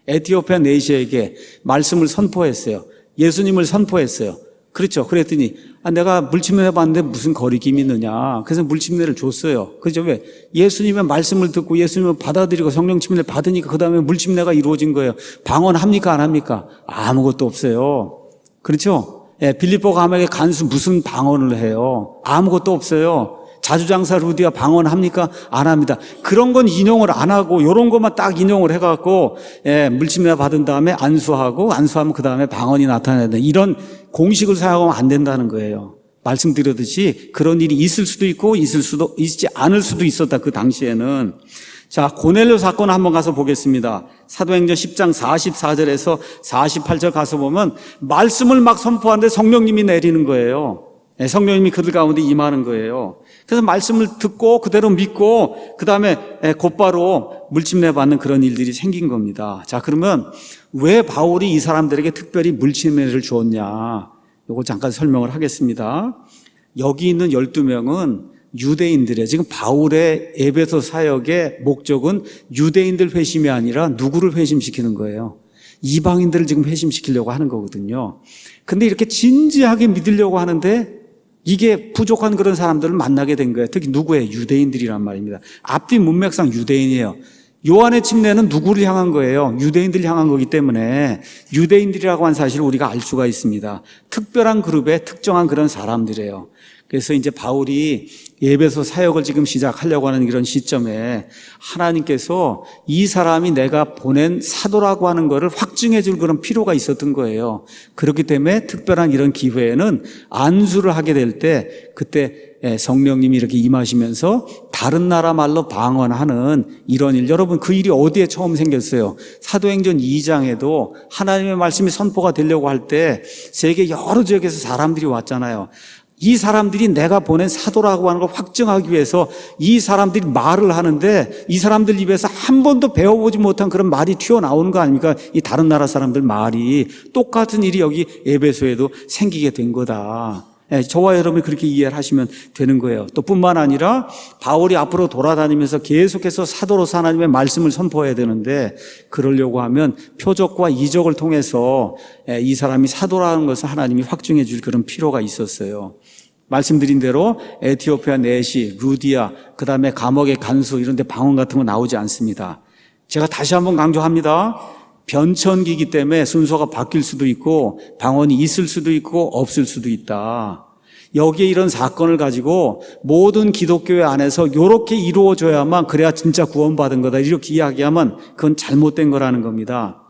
에티오피아 내시에게 말씀을 선포했어요. 예수님을 선포했어요. 그렇죠. 그랬더니 내가 물침례 받는데 무슨 거리낌이 있느냐. 그래서 물침례를 줬어요. 그렇죠. 왜? 예수님의 말씀을 듣고 예수님을 받아들이고 성령 침례를 받으니까 그 다음에 물침례가 이루어진 거예요. 방언합니까? 안 합니까? 아무것도 없어요. 그렇죠. 빌립보 감옥에 간수 무슨 방언을 해요? 아무것도 없어요. 자주장사 루디아 방언합니까? 안 합니다. 그런 건 인용을 안 하고 이런 것만 딱 인용을 해갖고 물침례 받은 다음에 안수하고 안수하면 그 다음에 방언이 나타나야 돼. 이런 공식을 사용하면 안 된다는 거예요. 말씀드렸듯이 그런 일이 있을 수도 있고 있지 않을 수도 있었다. 그 당시에는. 자, 고넬료 사건 한번 가서 보겠습니다. 사도행전 10장 44절에서 48절 가서 보면 말씀을 막 선포하는데 성령님이 내리는 거예요. 성령님이 그들 가운데 임하는 거예요. 그래서 말씀을 듣고 그대로 믿고 그 다음에 곧바로 물침례 받는 그런 일들이 생긴 겁니다. 자, 그러면 왜 바울이 이 사람들에게 특별히 물침례를 주었냐? 이거 잠깐 설명을 하겠습니다. 여기 있는 12명은 유대인들이에요. 지금 바울의 에베소 사역의 목적은 유대인들 회심이 아니라 누구를 회심시키는 거예요? 이방인들을 지금 회심시키려고 하는 거거든요. 근데 이렇게 진지하게 믿으려고 하는데 이게 부족한 그런 사람들을 만나게 된 거예요. 특히 누구예요? 유대인들이란 말입니다. 앞뒤 문맥상 유대인이에요. 요한의 침례는 누구를 향한 거예요? 유대인들을 향한 거기 때문에 유대인들이라고 한 사실을 우리가 알 수가 있습니다. 특별한 그룹의 특정한 그런 사람들이에요. 그래서 이제 바울이 에베소 사역을 지금 시작하려고 하는 이런 시점에 하나님께서 이 사람이 내가 보낸 사도라고 하는 것을 확증해 줄 그런 필요가 있었던 거예요. 그렇기 때문에 특별한 이런 기회에는 안수를 하게 될 때 그때 성령님이 이렇게 임하시면서 다른 나라 말로 방언하는 이런 일. 여러분 그 일이 어디에 처음 생겼어요? 사도행전 2장에도 하나님의 말씀이 선포가 되려고 할 때 세계 여러 지역에서 사람들이 왔잖아요. 이 사람들이 내가 보낸 사도라고 하는 걸 확증하기 위해서 이 사람들이 말을 하는데 이 사람들 입에서 한 번도 배워보지 못한 그런 말이 튀어나오는 거 아닙니까? 이 다른 나라 사람들 말이. 똑같은 일이 여기 에베소에도 생기게 된 거다. 저와 여러분이 그렇게 이해를 하시면 되는 거예요. 또 뿐만 아니라 바울이 앞으로 돌아다니면서 계속해서 사도로서 하나님의 말씀을 선포해야 되는데 그러려고 하면 표적과 이적을 통해서 이 사람이 사도라는 것을 하나님이 확증해 줄 그런 필요가 있었어요. 말씀드린 대로 에티오피아 내시, 루디아, 그 다음에 감옥의 간수 이런 데 방언 같은 거 나오지 않습니다. 제가 다시 한번 강조합니다. 변천기이기 때문에 순서가 바뀔 수도 있고 방언이 있을 수도 있고 없을 수도 있다. 여기에 이런 사건을 가지고 모든 기독교회 안에서 이렇게 이루어져야만 그래야 진짜 구원받은 거다 이렇게 이야기하면 그건 잘못된 거라는 겁니다.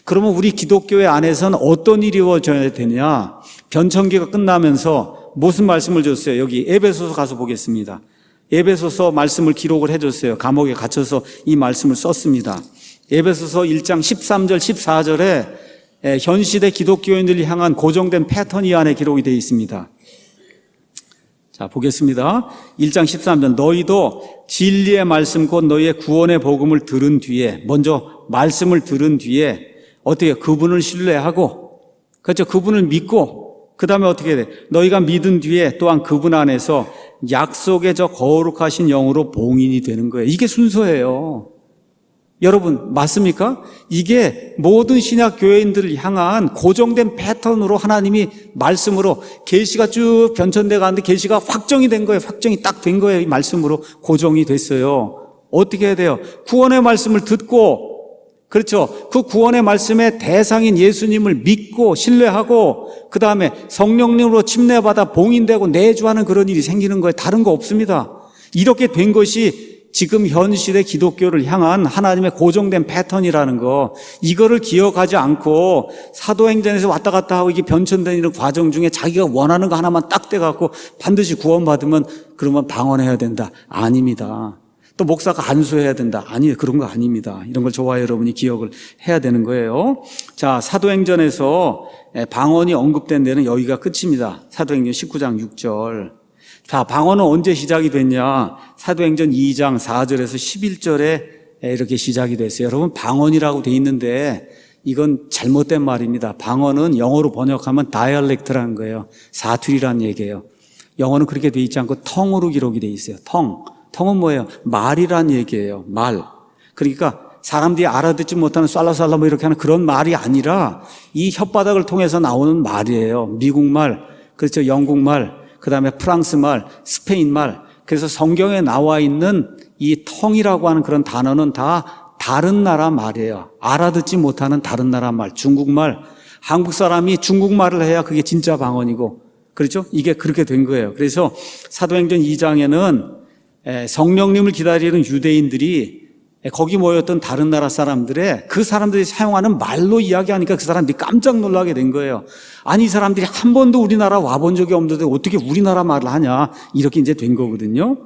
그러면 우리 기독교회 안에서는 어떤 일이 이루어져야 되냐? 변천기가 끝나면서 무슨 말씀을 줬어요? 여기 에베소서 가서 보겠습니다. 에베소서 말씀을 기록을 해줬어요. 감옥에 갇혀서 이 말씀을 썼습니다. 에베소서 1장 13절 14절에 현 시대 기독교인들을 향한 고정된 패턴이 안에 기록이 되어 있습니다. 자, 보겠습니다. 1장 13절 너희도 진리의 말씀 곧 너희의 구원의 복음을 들은 뒤에 먼저 말씀을 들은 뒤에 어떻게 그분을 신뢰하고 그렇죠. 그분을 믿고 그 다음에 어떻게 돼? 너희가 믿은 뒤에 또한 그분 안에서 약속의 저 거룩하신 영으로 봉인이 되는 거예요. 이게 순서예요. 여러분 맞습니까? 이게 모든 신약 교회인들을 향한 고정된 패턴으로 하나님이 말씀으로 계시가 쭉 변천돼 가는데 계시가 확정이 된 거예요. 확정이 딱 된 거예요. 이 말씀으로 고정이 됐어요. 어떻게 해야 돼요? 구원의 말씀을 듣고 그렇죠. 그 구원의 말씀의 대상인 예수님을 믿고 신뢰하고 그 다음에 성령님으로 침례받아 봉인되고 내주하는 그런 일이 생기는 거예요. 다른 거 없습니다. 이렇게 된 것이 지금 현 시대 기독교를 향한 하나님의 고정된 패턴이라는 거 이거를 기억하지 않고 사도행전에서 왔다 갔다 하고 이게 변천되는 과정 중에 자기가 원하는 거 하나만 딱 떼갖고 반드시 구원받으면 그러면 방언해야 된다. 아닙니다. 또 목사가 안수해야 된다. 아니 그런 거 아닙니다. 이런 걸 저와 여러분이 기억을 해야 되는 거예요. 자, 사도행전에서 방언이 언급된 데는 여기가 끝입니다. 사도행전 19장 6절. 자, 방언은 언제 시작이 됐냐? 사도행전 2장 4절에서 11절에 이렇게 시작이 됐어요. 여러분 방언이라고 돼 있는데 이건 잘못된 말입니다. 방언은 영어로 번역하면 다이얼렉트라는 거예요. 사투리라는 얘기예요. 영어는 그렇게 돼 있지 않고 텅으로 기록이 돼 있어요. 텅은 뭐예요? 말이란 얘기예요. 말. 그러니까 사람들이 알아듣지 못하는 쌀라쌀라 뭐 이렇게 하는 그런 말이 아니라 이 혓바닥을 통해서 나오는 말이에요. 미국 말, 그렇죠. 영국 말, 그 다음에 프랑스 말, 스페인 말. 그래서 성경에 나와 있는 이 텅이라고 하는 그런 단어는 다 다른 나라 말이에요. 알아듣지 못하는 다른 나라 말, 중국말. 한국 사람이 중국말을 해야 그게 진짜 방언이고, 그렇죠? 이게 그렇게 된 거예요. 그래서 사도행전 2장에는 성령님을 기다리는 유대인들이 거기 모였던 다른 나라 사람들의 그 사람들이 사용하는 말로 이야기하니까 그 사람들이 깜짝 놀라게 된 거예요. 아니 이 사람들이 한 번도 우리나라 와본 적이 없는데 어떻게 우리나라 말을 하냐 이렇게 이제 된 거거든요.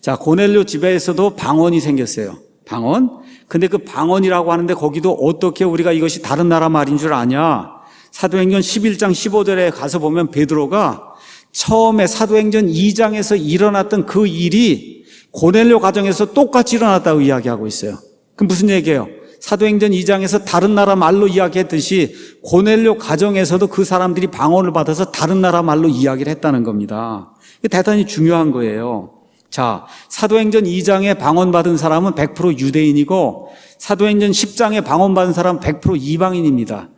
자, 고넬료 집에서도 방언이 생겼어요. 방언. 근데 그 방언이라고 하는데 거기도 어떻게 우리가 이것이 다른 나라 말인 줄 아냐? 사도행전 11장 15절에 가서 보면 베드로가 처음에 사도행전 2장에서 일어났던 그 일이 고넬료 가정에서 똑같이 일어났다고 이야기하고 있어요. 그럼 무슨 얘기예요? 사도행전 2장에서 다른 나라 말로 이야기했듯이 고넬료 가정에서도 그 사람들이 방언을 받아서 다른 나라 말로 이야기를 했다는 겁니다. 이게 대단히 중요한 거예요. 자, 사도행전 2장에 방언받은 사람은 100% 유대인이고 사도행전 10장에 방언받은 사람은 100% 이방인입니다.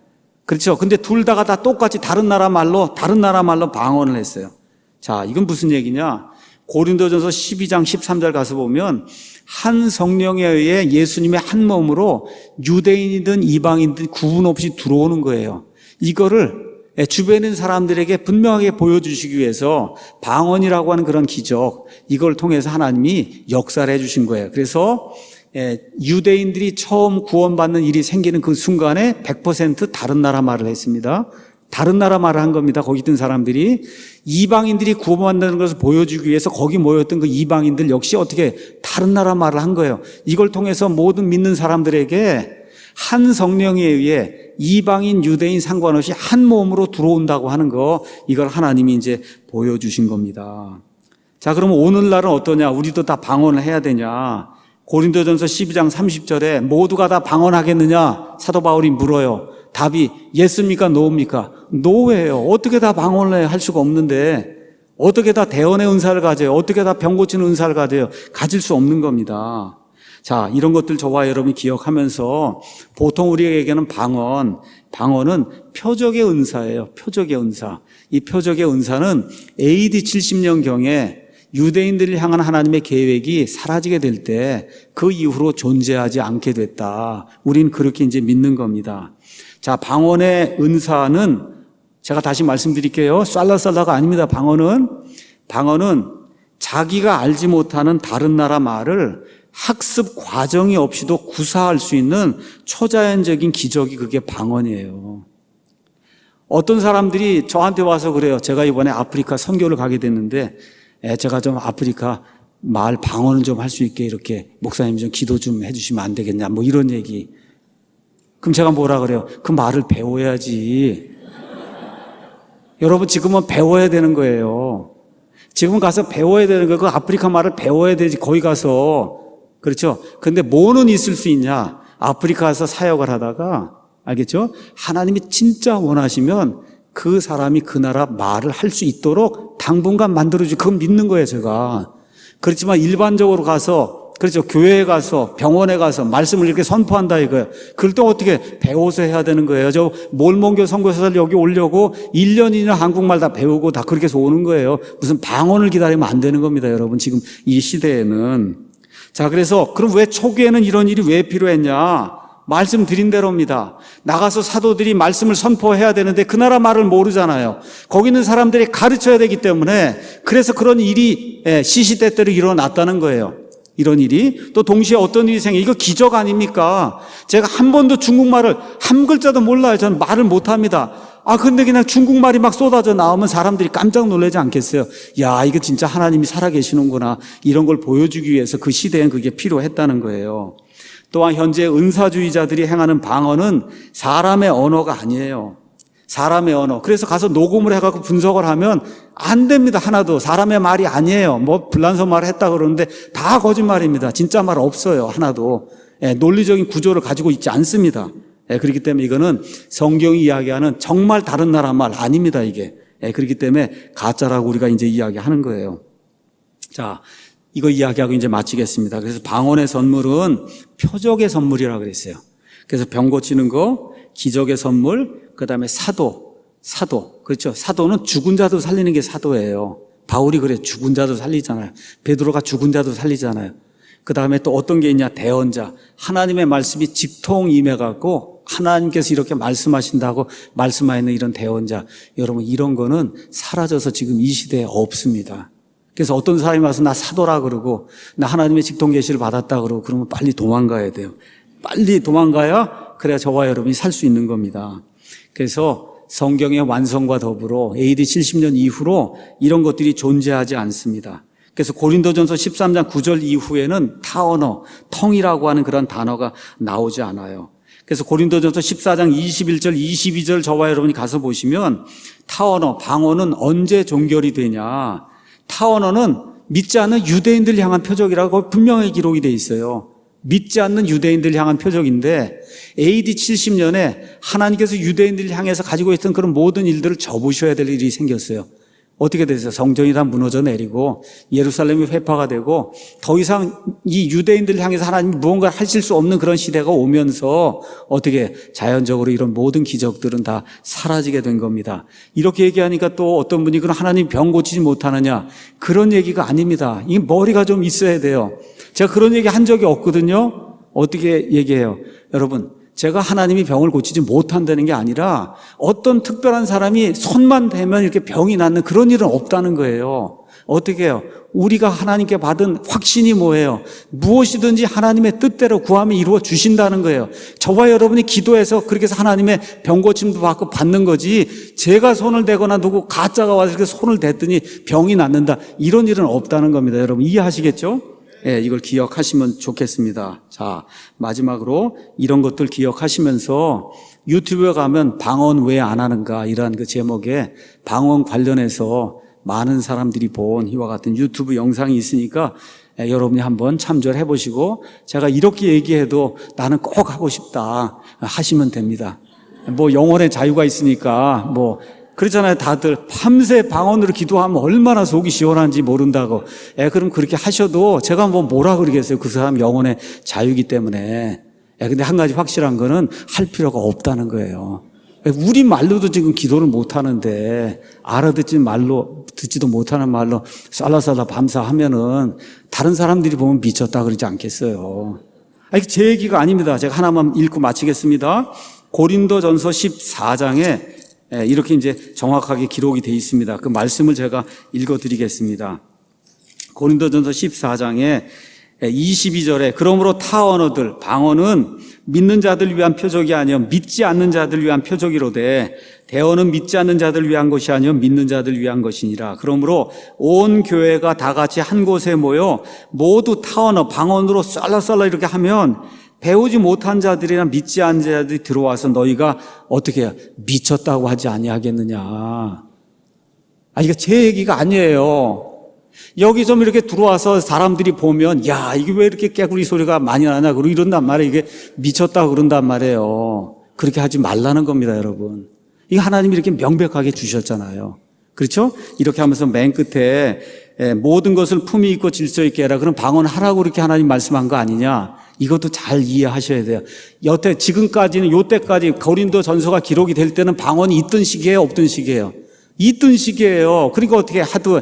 그렇죠. 근데 둘 다가 다 똑같이 다른 나라 말로 방언을 했어요. 자, 이건 무슨 얘기냐? 고린도전서 12장 13절 가서 보면 한 성령에 의해 예수님의 한 몸으로 유대인이든 이방인이든 구분 없이 들어오는 거예요. 이거를 주변에 있는 사람들에게 분명하게 보여주시기 위해서 방언이라고 하는 그런 기적, 이걸 통해서 하나님이 역사를 해주신 거예요. 그래서 유대인들이 처음 구원받는 일이 생기는 그 순간에 100% 다른 나라 말을 했습니다. 다른 나라 말을 한 겁니다. 거기 있던 사람들이. 이방인들이 구원받는 것을 보여주기 위해서 거기 모였던 그 이방인들 역시 어떻게 다른 나라 말을 한 거예요. 이걸 통해서 모든 믿는 사람들에게 한 성령에 의해 이방인, 유대인 상관없이 한 몸으로 들어온다고 하는 거, 이걸 하나님이 이제 보여주신 겁니다. 자, 그러면 오늘날은 어떠냐? 우리도 다 방언을 해야 되냐? 고린도전서 12장 30절에 모두가 다 방언하겠느냐? 사도 바울이 물어요. 답이 예스입니까? 노입니까? 노예요. 어떻게 다 방언을 할 수가 없는데 어떻게 다 대언의 은사를 가져요? 어떻게 다 병 고치는 은사를 가져요? 가질 수 없는 겁니다. 자, 이런 것들 저와 여러분이 기억하면서 보통 우리에게는 방언은 표적의 은사예요. 표적의 은사. 이 표적의 은사는 AD 70년경에 유대인들을 향한 하나님의 계획이 사라지게 될 때 그 이후로 존재하지 않게 됐다. 우린 그렇게 이제 믿는 겁니다. 자, 방언의 은사는 제가 다시 말씀드릴게요. 쌀라쌀라가 아닙니다. 방언은 자기가 알지 못하는 다른 나라 말을 학습 과정이 없이도 구사할 수 있는 초자연적인 기적이 그게 방언이에요. 어떤 사람들이 저한테 와서 그래요. 제가 이번에 아프리카 선교를 가게 됐는데 제가 좀 아프리카 말 방언을 좀 할 수 있게 이렇게 목사님 좀 기도 좀 해주시면 안 되겠냐 뭐 이런 얘기. 그럼 제가 뭐라 그래요? 그 말을 배워야지. 여러분 지금은 배워야 되는 거예요. 지금 가서 배워야 되는 거예요. 그 아프리카 말을 배워야 되지 거기 가서. 그렇죠? 근데 뭐는 있을 수 있냐? 아프리카 가서 사역을 하다가 알겠죠? 하나님이 진짜 원하시면 그 사람이 그 나라 말을 할 수 있도록 당분간 만들어주고 그건 믿는 거예요 제가. 그렇지만 일반적으로 가서 그렇죠. 교회에 가서 병원에 가서 말씀을 이렇게 선포한다 이거예요. 그럴 때 어떻게 배워서 해야 되는 거예요. 저 몰몬교 선교사들 여기 오려고 1년이나 한국말 다 배우고 다 그렇게 해서 오는 거예요. 무슨 방언을 기다리면 안 되는 겁니다 여러분. 지금 이 시대에는. 자, 그래서 그럼 왜 초기에는 이런 일이 왜 필요했냐? 말씀드린 대로입니다. 나가서 사도들이 말씀을 선포해야 되는데 그 나라 말을 모르잖아요. 거기 있는 사람들이 가르쳐야 되기 때문에 그래서 그런 일이 시시때때로 일어났다는 거예요. 이런 일이 또 동시에 어떤 일이 생겨 이거 기적 아닙니까? 제가 한 번도 중국말을 한 글자도 몰라요. 저는 말을 못합니다. 근데 그냥 중국말이 막 쏟아져 나오면 사람들이 깜짝 놀라지 않겠어요? 야, 이거 진짜 하나님이 살아계시는구나. 이런 걸 보여주기 위해서 그 시대엔 그게 필요했다는 거예요. 또한 현재 은사주의자들이 행하는 방언은 사람의 언어가 아니에요. 사람의 언어. 그래서 가서 녹음을 해갖고 분석을 하면 안 됩니다. 하나도. 사람의 말이 아니에요. 뭐 불란서 말을 했다 그러는데 다 거짓말입니다. 진짜 말 없어요. 하나도. 논리적인 구조를 가지고 있지 않습니다. 그렇기 때문에 이거는 성경이 이야기하는 정말 다른 나라 말 아닙니다. 이게. 그렇기 때문에 가짜라고 우리가 이제 이야기하는 거예요. 자, 이거 이야기하고 이제 마치겠습니다. 그래서 방언의 선물은 표적의 선물이라고 그랬어요. 그래서 병 고치는 거, 기적의 선물, 그 다음에 사도. 그렇죠. 사도는 죽은 자도 살리는 게 사도예요. 바울이 그래요. 죽은 자도 살리잖아요. 베드로가 죽은 자도 살리잖아요. 그 다음에 또 어떤 게 있냐? 대언자. 하나님의 말씀이 직통 임해갖고 하나님께서 이렇게 말씀하신다고 말씀하는 이런 대언자. 여러분 이런 거는 사라져서 지금 이 시대에 없습니다. 그래서 어떤 사람이 와서 나 사도라 그러고 나 하나님의 직통 계시를 받았다 그러고 그러면 빨리 도망가야 돼요. 빨리 도망가야 그래야 저와 여러분이 살 수 있는 겁니다. 그래서 성경의 완성과 더불어 AD 70년 이후로 이런 것들이 존재하지 않습니다. 그래서 고린도전서 13장 9절 이후에는 타언어, 텅이라고 하는 그런 단어가 나오지 않아요. 그래서 고린도전서 14장 21절, 22절 저와 여러분이 가서 보시면 타언어, 방언은 언제 종결이 되냐? 타언어는 믿지 않는 유대인들 향한 표적이라고 분명히 기록이 돼 있어요. 믿지 않는 유대인들 향한 표적인데 AD 70년에 하나님께서 유대인들 향해서 가지고 있던 그런 모든 일들을 접으셔야 될 일이 생겼어요. 어떻게 됐어요? 성전이 다 무너져 내리고 예루살렘이 회파가 되고 더 이상 이 유대인들 향해서 하나님이 무언가를 하실 수 없는 그런 시대가 오면서 어떻게 자연적으로 이런 모든 기적들은 다 사라지게 된 겁니다. 이렇게 얘기하니까 또 어떤 분이 그럼 하나님 병 고치지 못하느냐? 그런 얘기가 아닙니다. 이 머리가 좀 있어야 돼요. 제가 그런 얘기 한 적이 없거든요. 어떻게 얘기해요? 여러분, 제가 하나님이 병을 고치지 못한다는 게 아니라 어떤 특별한 사람이 손만 대면 이렇게 병이 낫는 그런 일은 없다는 거예요. 어떻게 해요? 우리가 하나님께 받은 확신이 뭐예요? 무엇이든지 하나님의 뜻대로 구하면 이루어 주신다는 거예요. 저와 여러분이 기도해서 그렇게 해서 하나님의 병 고침도 받고 받는 거지 제가 손을 대거나 누구 가짜가 와서 이렇게 손을 댔더니 병이 낫는다. 이런 일은 없다는 겁니다. 여러분 이해하시겠죠? 이걸 기억하시면 좋겠습니다. 자, 마지막으로 이런 것들 기억하시면서 유튜브에 가면 방언 왜 안 하는가 이런 그 제목에 방언 관련해서 많은 사람들이 본 이와 같은 유튜브 영상이 있으니까 여러분이 한번 참조해 보시고 제가 이렇게 얘기해도 나는 꼭 하고 싶다 하시면 됩니다. 뭐 영혼의 자유가 있으니까 뭐 그렇잖아요. 다들 밤새 방언으로 기도하면 얼마나 속이 시원한지 모른다고. 그럼 그렇게 하셔도 제가 뭐라 그러겠어요. 그 사람 영혼의 자유이기 때문에. 근데 한 가지 확실한 거는 할 필요가 없다는 거예요. 우리 말로도 지금 기도를 못 하는데 듣지도 못하는 말로 쌀라쌀라 밤새 하면은 다른 사람들이 보면 미쳤다 그러지 않겠어요. 제 얘기가 아닙니다. 제가 하나만 읽고 마치겠습니다. 고린도전서 14장에 이렇게 이제 정확하게 기록이 되어 있습니다. 그 말씀을 제가 읽어드리겠습니다. 고린도전서 14장에 22절에 그러므로 타 언어들, 방언은 믿는 자들 위한 표적이 아니요 믿지 않는 자들 위한 표적이로되 대언은 믿지 않는 자들 위한 것이 아니요 믿는 자들 위한 것이니라. 그러므로 온 교회가 다 같이 한 곳에 모여 모두 타 언어, 방언으로 썰라썰라 이렇게 하면 배우지 못한 자들이나 믿지 않는 자들이 들어와서 너희가 어떻게 해요? 미쳤다고 하지 아니하겠느냐. 이거 제 얘기가 아니에요. 여기 좀 이렇게 들어와서 사람들이 보면 야 이게 왜 이렇게 깨구리 소리가 많이 나냐 그러고 이런단 말이에요. 이게 미쳤다고 그런단 말이에요. 그렇게 하지 말라는 겁니다, 여러분. 이거 하나님이 이렇게 명백하게 주셨잖아요. 그렇죠? 이렇게 하면서 맨 끝에 모든 것을 품위 있고 질서 있게 해라. 그럼 방언하라고 이렇게 하나님 말씀한 거 아니냐? 이것도 잘 이해하셔야 돼요. 여태 지금까지는 요때까지 고린도 전서가 기록이 될 때는 방언이 있던 시기예요, 없던 시기예요? 있던 시기예요. 그러니까 어떻게 하도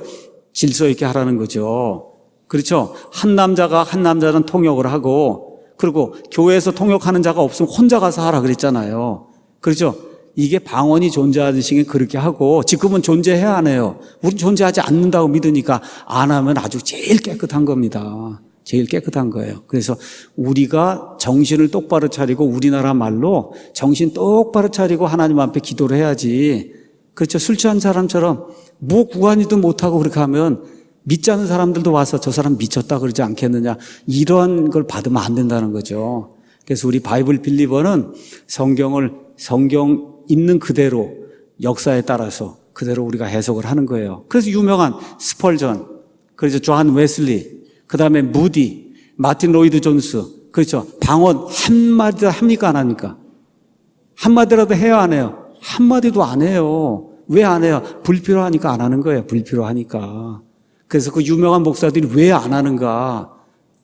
질서 있게 하라는 거죠. 그렇죠? 한 남자는 통역을 하고, 그리고 교회에서 통역하는 자가 없으면 혼자 가서 하라 그랬잖아요. 그렇죠? 이게 방언이 존재하는 시기에 그렇게 하고, 지금은 존재해야 하네요. 우린 존재하지 않는다고 믿으니까 안 하면 아주 제일 깨끗한 겁니다. 제일 깨끗한 거예요. 그래서 우리가 정신을 똑바로 차리고 우리나라 말로 정신 똑바로 차리고 하나님 앞에 기도를 해야지. 그렇죠? 술 취한 사람처럼 뭐 구간이도 못하고 그렇게 하면 믿지 않는 사람들도 와서 저 사람 미쳤다 그러지 않겠느냐. 이런 걸 받으면 안 된다는 거죠. 그래서 우리 바이블 빌리버는 성경 있는 그대로 역사에 따라서 그대로 우리가 해석을 하는 거예요. 그래서 유명한 스펄전, 그래서 존 웨슬리, 그 다음에 무디, 마틴 로이드 존스, 그렇죠. 방언 한마디도 합니까 안 합니까? 한마디라도 해야 안 해요? 한마디도 안 해요. 왜 안 해요? 불필요하니까 안 하는 거예요. 불필요하니까. 그래서 그 유명한 목사들이 왜 안 하는가?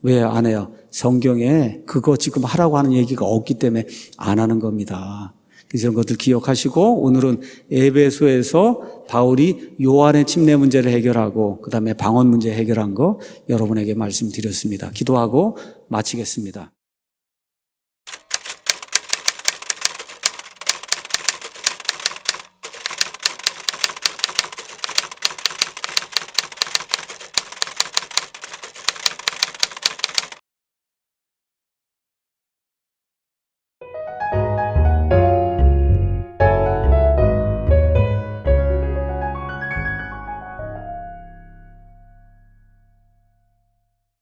왜 안 해요? 성경에 그거 지금 하라고 하는 얘기가 없기 때문에 안 하는 겁니다. 그래서 이런 것들 기억하시고 오늘은 에베소에서 바울이 요한의 침례 문제를 해결하고 그다음에 방언 문제 해결한 거 여러분에게 말씀드렸습니다. 기도하고 마치겠습니다.